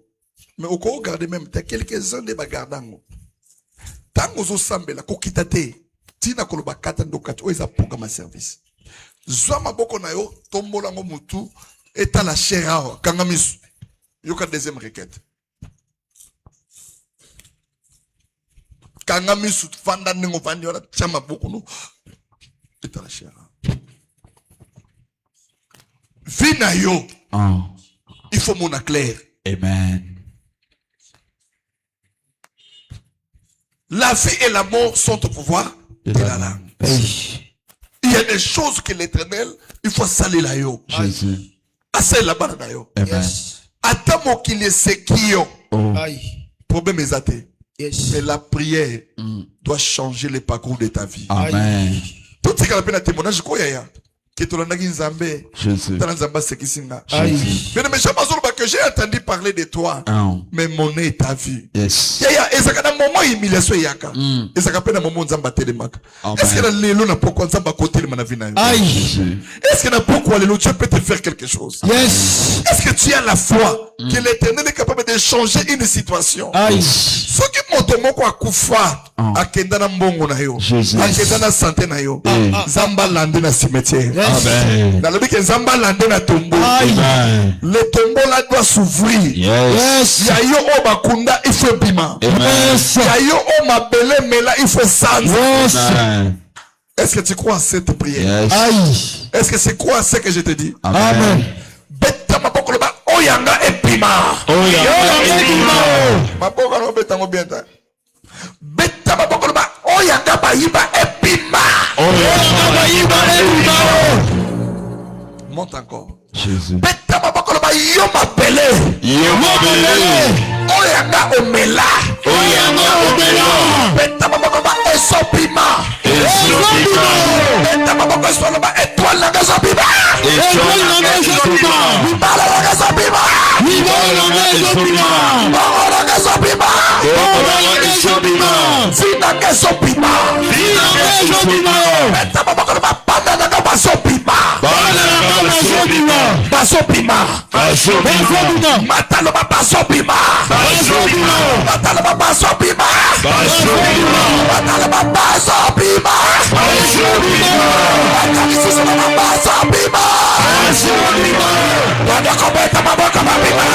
Mais au regarder même, t'as quelques-uns de bagardants. Tant aux osambes la kokitate. Tina koloba kata ndokati oeza programme service. Zwa boko na yo tombola ngo mutu eta la chera kangamisu. Yoka deuxième requête. Kangamisu fanda ningo fandi wala chama boko no eta la chera. Vie na yo, Oh. il faut mon clair. Amen. La vie et la mort sont au pouvoir de la langue. Il y a des choses que l'Éternel, il faut salir la yo. Jésus. Assez là-bas na yo. Amen. Attends qu'il est séquio. Oh. Problème est athée. Yes. Mais la prière doit changer le parcours de ta vie. Amen. Tout ce qu'on appelle un témoignage, quoi y a? Que tu l'as nzambe. Jésus. T'as nzamba sekisinga. Jésus. Mais que j'ai entendu parler de toi. Oh. Mais mon nez t'a vu. Yes. Yaya, ezaka na moment humiliation yaka. Ezaka pe na moment nzamba telemaka. Est-ce que na lelo na pourquoi nzamba côté le manavina? Jésus. Est-ce que na pourquoi lelo Dieu peut te faire quelque chose? Yes. Est-ce que tu as la foi que l'Éternel est capable de changer une situation? Ce qui monte moko akufa akenda na mbongo na yo. Jésus. Akenda na santé na yo. Nzamba lande na cimetière. Amen. Dans le but que nzamba lande na tombeau. Amen. Le tombeau là doit s'ouvrir. Yes. Ya yo o bakunda il faut bima. Amen. Ya yo o mabele mela il faut sans. Amen. Est-ce que tu crois à cette prière? Yes. Est-ce que c'est quoi ce que je te dis? Amen. Beta maboko loba oyanga epima. Oyanga epima. Maboko no beta ngo bien ta. Beta maboko loba oyanga bayiba epima. Oyanga bayiba epima. Monte encore. Jésus. Beta maboko loba yo mabele. Yo mabele. Oyanga omela. Oyanga omela. Beta maboko loba esopima. Esopima. Beta maboko loba étoile na gasopima. Étoile na gasopima. Bala na gasopima. Bala na gasopima. Bala na gasopima. Bala na gasopima. Zina gasopima. Zina gasopima. Beta maboko loba panda na gasopima. Bala na gasopima. Basopima. Basopima. Mataloba basopima. Basopima. Mataloba basopima. Basopima. Mataloba basopima. Basopima. Mataloba basopima. Basopima. Wadoko beta maboko mabima.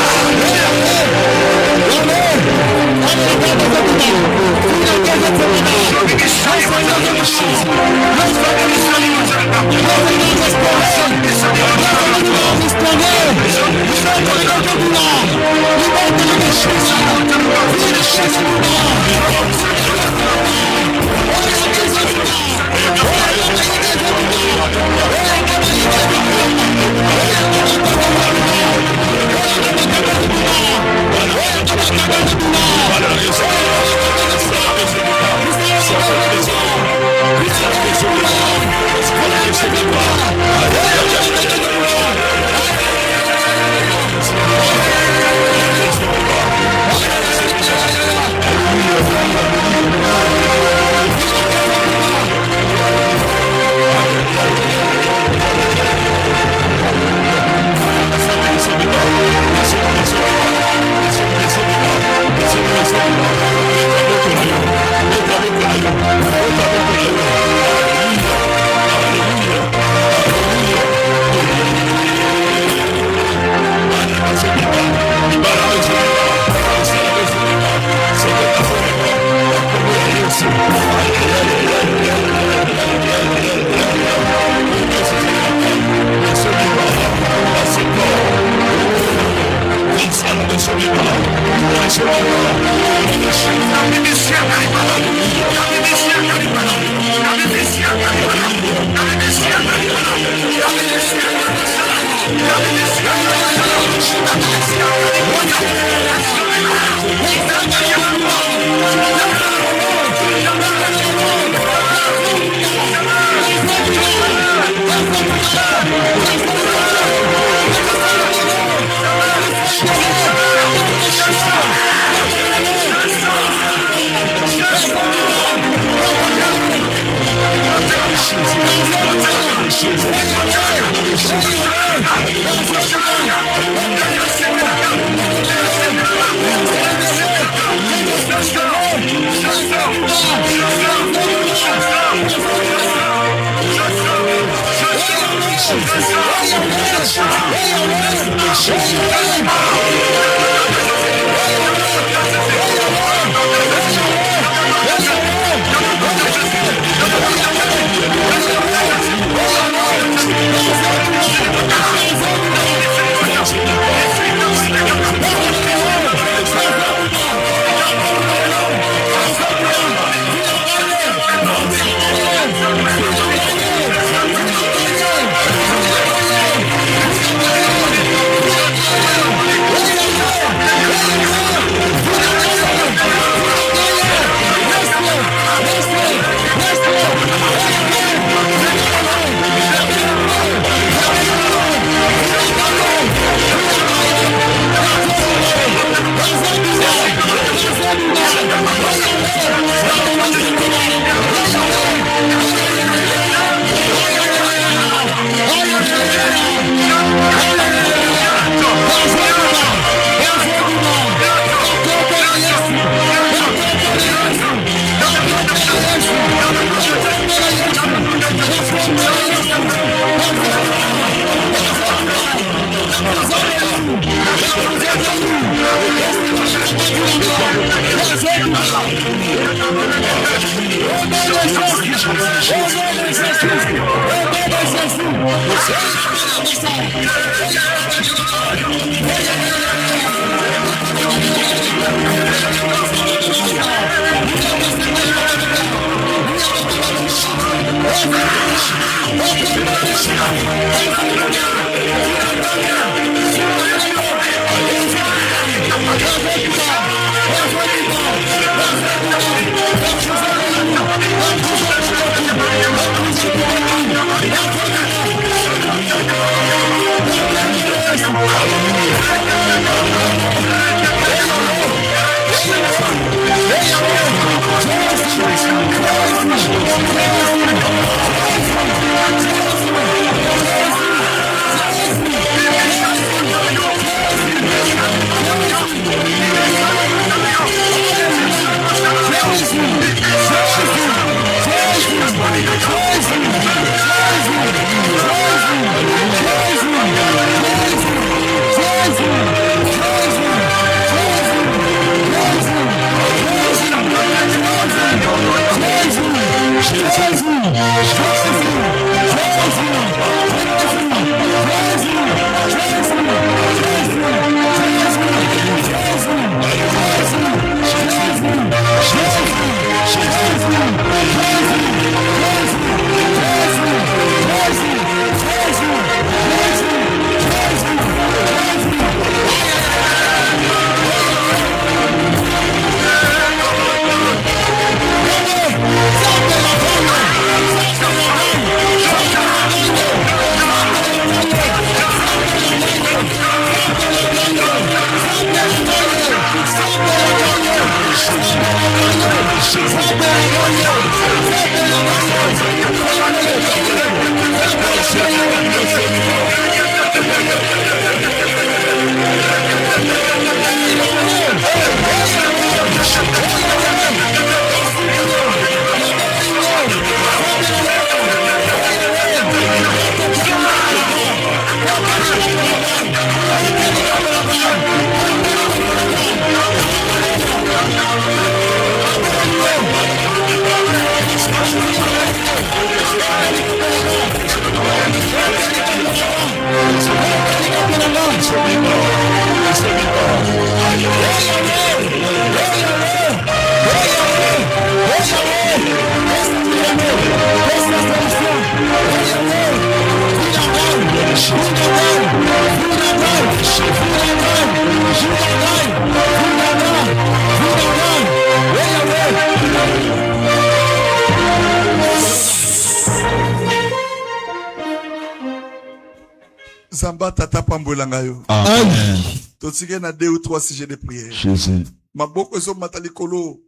Zamba tata pambwelanga yo. Amen. Totike na 2 ou 3 sujets de prière. Jésus. Maboko ezo matali kolo.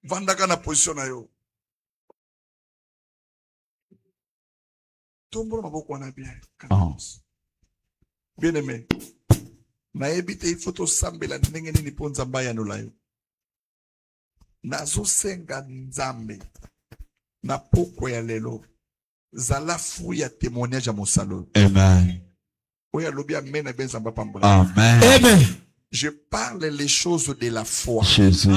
Vandaka na position na yo. Tombo maboko wana bien. Bien aimé. Na ebite il faut to sambela ndenge nini po nzamba ya no layo. Nazo senga nzambe. Na poko ya lelo. Zala fu ya témoignage à mon salon. Amen. Amen. Amen. Je parle les choses de la foi. Jésus.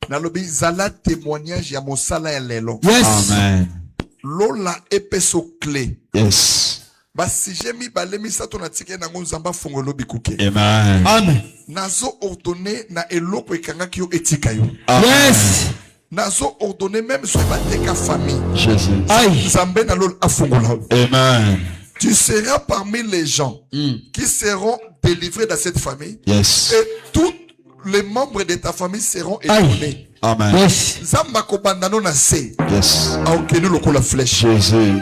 Nalobi zala témoignage ya mosala ya lelo. Yes. Amen. Lola epeso clé. Yes. Basi jemi balemi sato na tike na ngonzamba fongolo bikuke. Amen. Amen. Nazo ordonné na eloko ekanga ki yo etika yo. Yes. Nazo ordonné même sur la teka famille. Jésus. Aïe. Zambe na lol afongola. Amen. Tu seras parmi les gens qui seront délivrés dans cette famille. Yes. Et tous les membres de ta famille seront étonnés. Amen. Yes. Zamba kobandano na se. Yes. Aokenu loko la flèche. Jésus.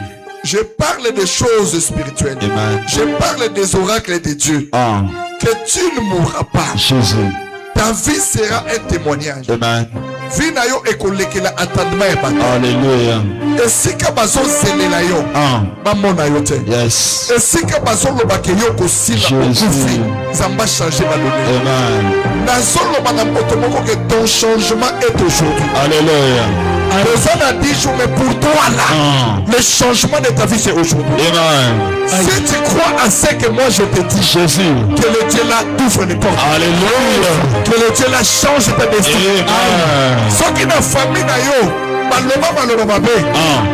Je parle des choses spirituelles. Amen. Je parle des oracles de Dieu. Que tu ne mourras pas. Jésus. Ta vie sera un témoignage. Amen. Vinayo ekolekela attendement et bato. Alléluia. Esika bazo zelela yo. Bamona yo te. Yes. Esika bazo lobake yo kosila okufi. Zamba changer ma donné. Amen. Nazo loba na moto moko que ton changement est aujourd'hui. Alléluia. Besoin de 10 jours, mais pour toi là, le changement de ta vie c'est aujourd'hui. Amen. Si tu crois à ce que moi je te dis, Jésus. que le Dieu là t'ouvre les portes. Alléluia. Que le Dieu là change ta destinée. Amen. Ce qui n'a famille na yo, maloba mabe,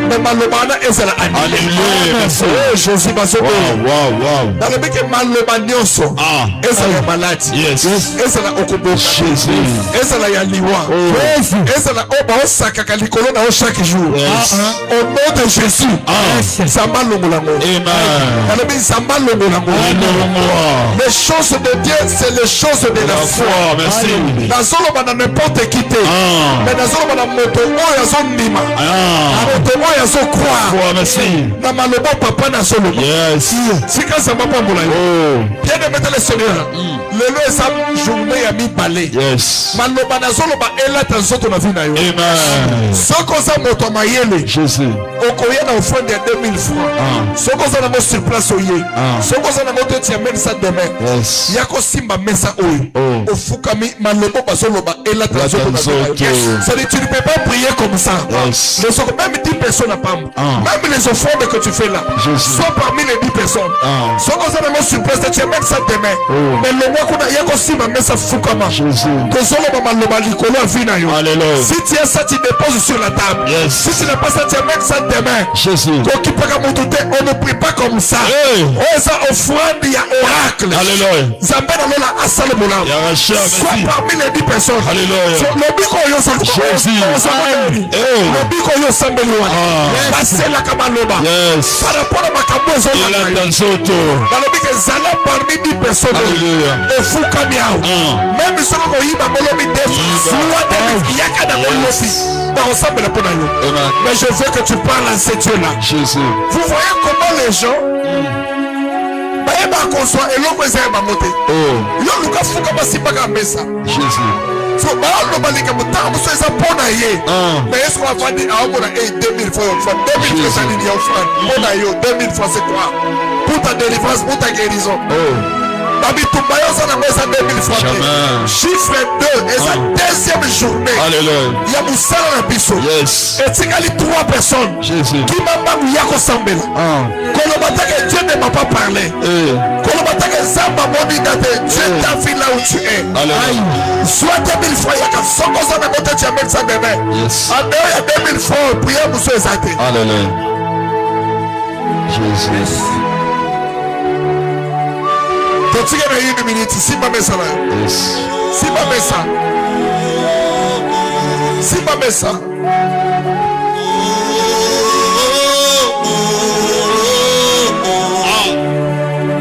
mais maloba na ezala ani. Alléluia. Merci. Oh Jésus basobo. Wow. Dans le mec maloba nyonso, ezala malade. Yes. Ezala okobo. Jésus. Ezala ya liwa. Ezala oba osaka likolo na chaque jour. Au nom de Jésus. Samba longolango. Amen. Dans le mec samba longolango. Les choses de Dieu, c'est les choses de la foi. Merci. Dans solo dans n'importe qui te. Mais dans solo dans moto oyo zo ndima. Moto oyo zo croire. Merci. Na maloba papa na solo. Yes. Sika samba pambola. Bien de mettre le Seigneur. Lelo esa journée ya mi balé. Yes. Maloba na solo ba ela ta zoto na vie na yo. Amen. Soko za moto mayele. Jésus. Okoya na offrande ya 2000 francs. Soko za na mo sur place oye. Soko za na moto tia même ça demain. Yes. Yako simba mesa oyo. Ofukami maloba basoloba ela ta zoto na vie. Ça dit tu ne peux pas prier comme ça. Yes. Les autres, même 10 personnes à Pam. Même les offrandes que tu fais là. Soit parmi les 10 personnes. Soit qu'on s'en a sur place, tu as même ça demain. Mais le mois qu'on a yako simba mesa fukama. Si tu as ça, tu déposes sur la table. Si tu n'as pas ça, tu as même ça demain. Jésus. On ne prie pas comme ça. On ça offrande, il y a oracle. Alléluia. Zambé dans la asale bola. Soit parmi les 10 personnes. Alléluia. Le bico yo so. Jésus. Le bico yo sambeli wana. Basela kama loba. Yes. Par rapport à ma kambo zo. Il a dans soto. Dans le bico zala parmi 10 personnes. Alléluia. Ofuka miao. Même si on ko yiba molobi def. Soit de yaka na molobi. Dans ensemble la pona yo. Mais je veux que tu parles à ces dieux là. Jésus. Vous voyez comment les gens ba konsoa eloko ezali bamote. Yo luka fuka basipaka mesa. Jésus. So baaloba lika motanga moso eza mpona ye. Mais est-ce qu'on va dire aomona 2000 fois une fois 2000 fois ça dit offrande. Mpona yo 2000 fois c'est quoi? Pour ta délivrance, pour ta guérison. Babitumba yo ça na mesa 2000 fois. Chiffre 2 et sa deuxième journée. Alléluia. Ya musala na biso. Yes. Etikali 3 personnes. Jésus. Qui m'a yako sambela. Kolobataka Dieu ne m'a pas parlé. Kolobataka Zamba moni date. Dieu t'a vu là où tu es. Alléluia. Soit 2000 fois yaka soko ça na moto tu amènes ça demain. Yes. En dehors il y a 2000 fois prière muso ezate. Alléluia. Jésus. Totika na une minute simba mesa là. Yes. Simba mesa. Simba mesa.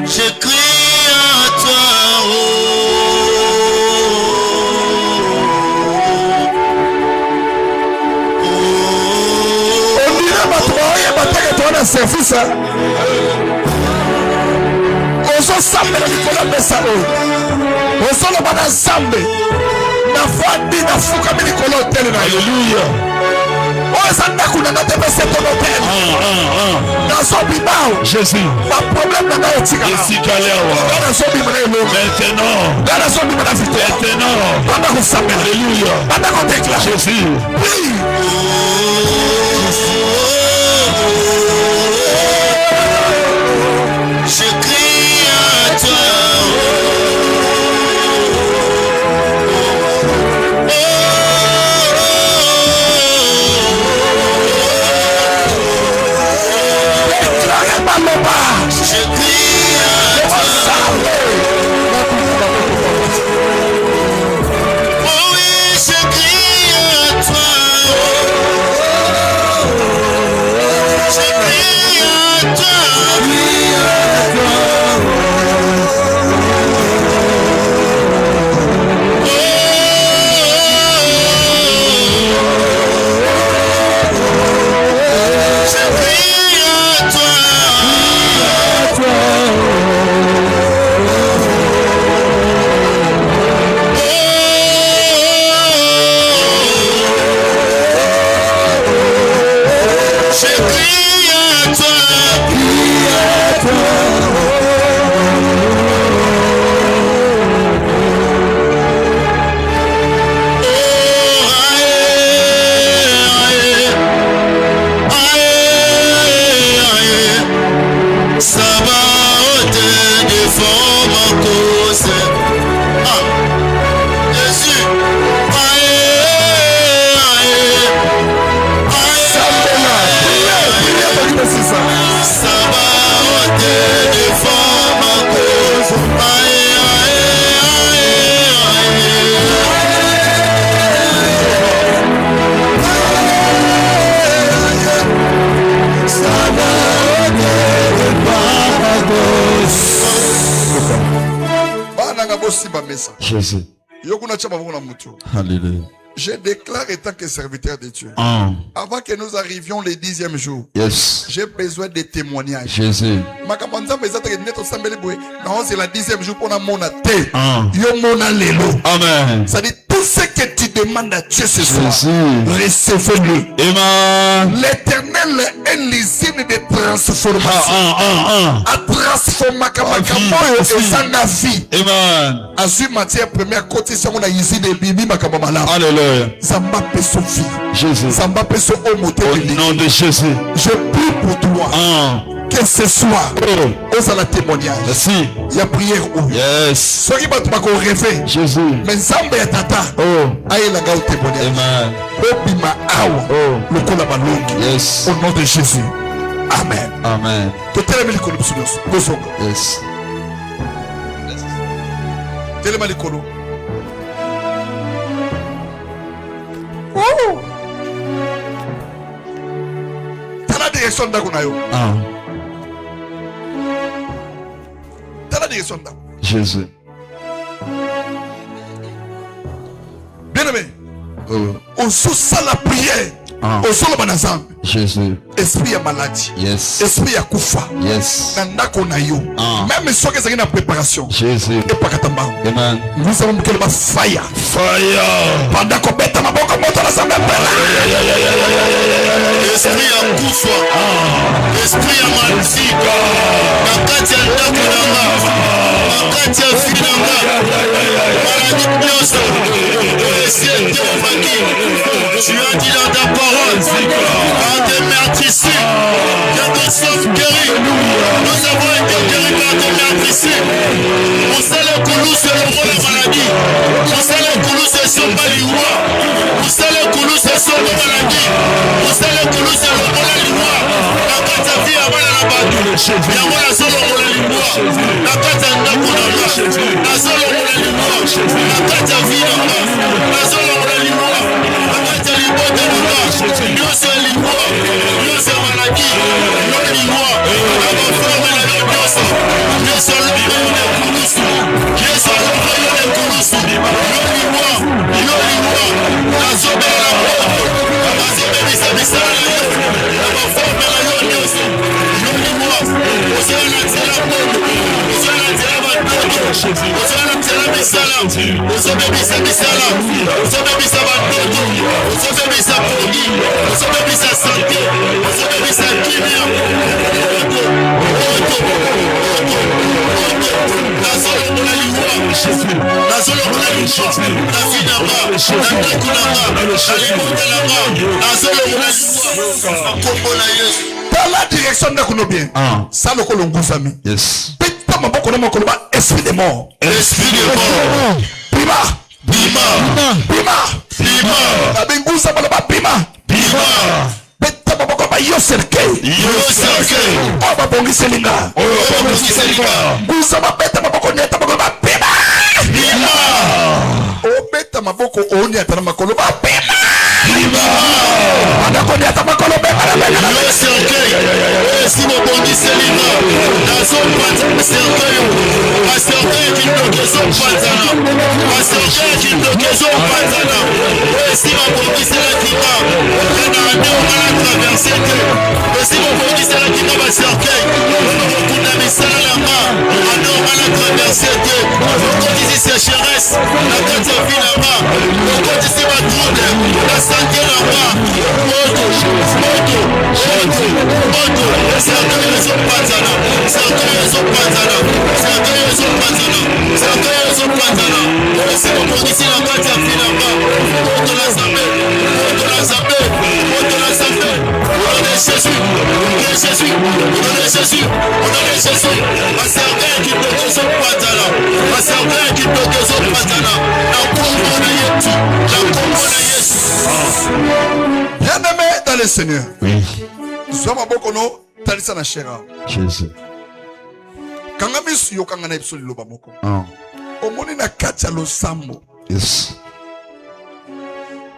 Je crie à toi, On dirait ma bataka toi na service. Ozo sambe na likola mesa oyo. Ozo loba na sambe. Na fandi na fuka mi likolo hotel na. Alléluia. Oza ndako na na tepese ton hotel. Na so bibao. Jésus. Ma problème na na etika. Esikalewa. Kana so bimana elo. Maintenant. Kana so bimana vite. Maintenant. Banda ko sambe. Alléluia. Banda ko déclare. Jésus. Oui. je crie à toi. Déclarez ma loba. Je crie à toi. Oh oui, je crie à toi. Nanga bosimba mesa. Jésus. Yokuna chama vona mutu. Alléluia. Je déclare étant que serviteur de Dieu. Avant que nous arrivions le 10e jour, Yes. j'ai besoin de témoignages. Jésus. Makamanza mezata ke neto sambele boy. Non, c'est la 10e jour pour na mona te. Yo mona lelo. Amen. Ça dit tout ce que tu demandes à Dieu ce soir, Jésus. recevez-le. Amen. L'éternel est l'usine de transformation. A transformé Makamamoyo et sa vie. Amen. Azui matière première côté, c'est mon usine de bibi Makamamala. Alléluia. Zamba peso vie. Jésus. Zamba peso omote. Au nom de Jésus. Je prie pour toi. Que ce soit. Ose la témoignage. Merci. Il y a prière où? Yes. Soki batu bako rêver. Jésus. Mais Zamba ya tata. Aïe la gao témoignage. Amen. Obima awa. Lokola balongi. Yes. Au nom de Jésus. Amen. Amen. Totelema likolo biso nyonso. Bozonga. Yes. Telema likolo. Tala direction ndako na yo. Tala direction ndako. Jésus. Bien aimé. On sous la prière. On sous la banazam. Jésus. Esprit à maladie. Yes. Esprit à koufa. Yes. Nandako na yo. Même si on est en préparation. Jésus. Et pas katamba. Amen. Nous avons que le fire. Fire. Pendant qu'on bête ma boca monte la samba. Esprit à koufa. Esprit à maladie. Nakati ya ndako nanga. Nakati ya fili nanga. Maladie nyonso. Essaie de tu as dit dans ta parole, par tes meurtrissures, que nous sommes guéris. Nous avons été guéris par tes meurtrissures. Vous savez le coulou sur le roi de la maladie. Vous savez le coulou sur son baliwa. Vous savez le coulou sur son maladie. Vous savez le coulou sur le roi de la loi. La carte à vie avant la badu. La roi la solo roi de la loi. La carte à ndako na la. La solo roi de la loi. La carte à vie na la. La solo roi de la loi. La carte à loi de la loi. Yo c'est loi. Yo c'est maladie. Yo loi. La forme la loi. Yo c'est le royaume de Kouloussou. Yo c'est le royaume de Kouloussou. Yo loi. Yo loi. La sobe la loi. La sobe bisa bisa la loi. La forme la loi. Yo loi. Vous allez la tirer la boue. Vous allez la tirer la boue. Vous allez la tirer la bisala. Vous allez bisa bisala. Vous allez bisa bateau. Vous allez bisa poli. Vous allez bisa santé. Vous allez bisa kimia. La solo pour la loi. La solo pour la loi. La vie d'abord. La takunanga. La limon de la main. La solo pour la loi. Combo la yes. Dans la direction de Kuno bien. Ça le kolongusami. Yes. Pita maboko na makoloba esprit de mort. Esprit de mort. Bima. Bima. Bima. Bima. Abingusa maloba bima. Bima. Pita maboko ba yo serke. Yo serke. Oba bongi selinga. Oba bongi selinga. Ngusa mabeta maboko nyata makoloba bima. Bima. Obeta maboko oni atana makoloba bima. Bima. Adako nyata makoloba bima. Yo serke. Si mon bongi selinga. Dans son patin serke. A serke qui bloque son patana. A serke qui bloque son patana. Si mon bongi selinga. On va la traverser. Si mon bongi selinga va serke. On a mis ça là bas. On va la traverser. Quand ici c'est chéresse. La tête est vie là-bas. Quand ici ma trouble. La santé là-bas. Moto. Certains sont patana. Certains sont patana. Certains sont patana. Certains sont patana. Si mon bongi ici la tête est vie là-bas. On te la sapé. On te la sapé. On te la sapé. On est Jésus. On est Jésus. On est Jésus. On est Jésus. Un certain qui bloque son patana. Un certain qui bloque son patana. La combo de Yesu. La combo de Yesu. Bien-aimé dans le Seigneur. Oui. Zoma bokono talisa na shera. Jésus. Kanga misu yo kanga na episode loba moko. Omoni na kati ya losambo. Yes.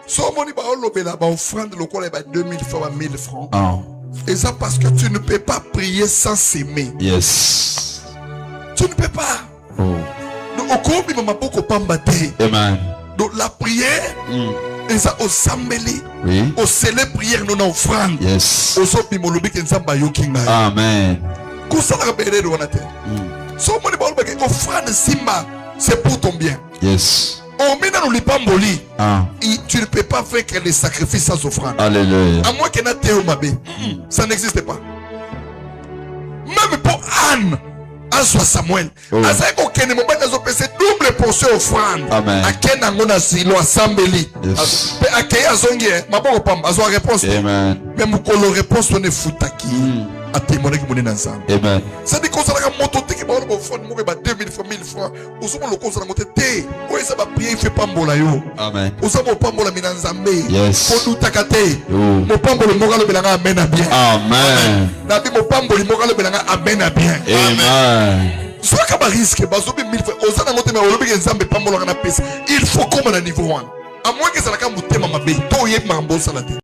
So omoni ba olobela ba offrande lokola ba 2000 francs ba 1000 francs. Et ça parce que tu ne peux pas prier sans s'aimer. Yes. Tu ne peux pas. Nous okobima maboko pamba te. Amen. Donc la prière, eza osambeli, Oui. osele prière non offrande. Yes. Osopima olobi ke nzamba yoki ngai. Amen. Kosala berere wana te. So moni ba olobi ke offrande simba, c'est pour ton bien. Yes. Omina no lipamboli. Ah. Tu ne peux pas faire que les sacrifices sans offrande. Alléluia. À moins qu'il y ait un théo mabé. Ça n'existe pas. Même pour Anne, en soit Samuel, à ça qu'aucun moment ils ont passé double portion offrande. Amen. À quel angon a silo assembly. Yes. À quel azongi, ma bonne pam, à soit réponse. Amen. Même pour le réponse on est foutaki. À témoigner que mon est ensemble. Amen. Ça dit qu'on s'en a moto qui va au fond, moi bah 2000 francs, 1000 francs. Nous sommes le conseil de monter té. Oui ça va prier, il fait pas mbola yo. Amen. Nous sommes pas mbola minanzambe. Yes. Pour nous takate. Oh. Mon pambo le moral le belanga amen à bien. Amen. Nabi mon pambo le moral le belanga amen à bien. Amen. Soit comme un risque, bazobi 1000 francs. Osana ngote me olobi ke nzambe pambo la na pesa. Il faut comme à niveau 1. À moins que ça la ka mutema mabe. To yek mambo salate.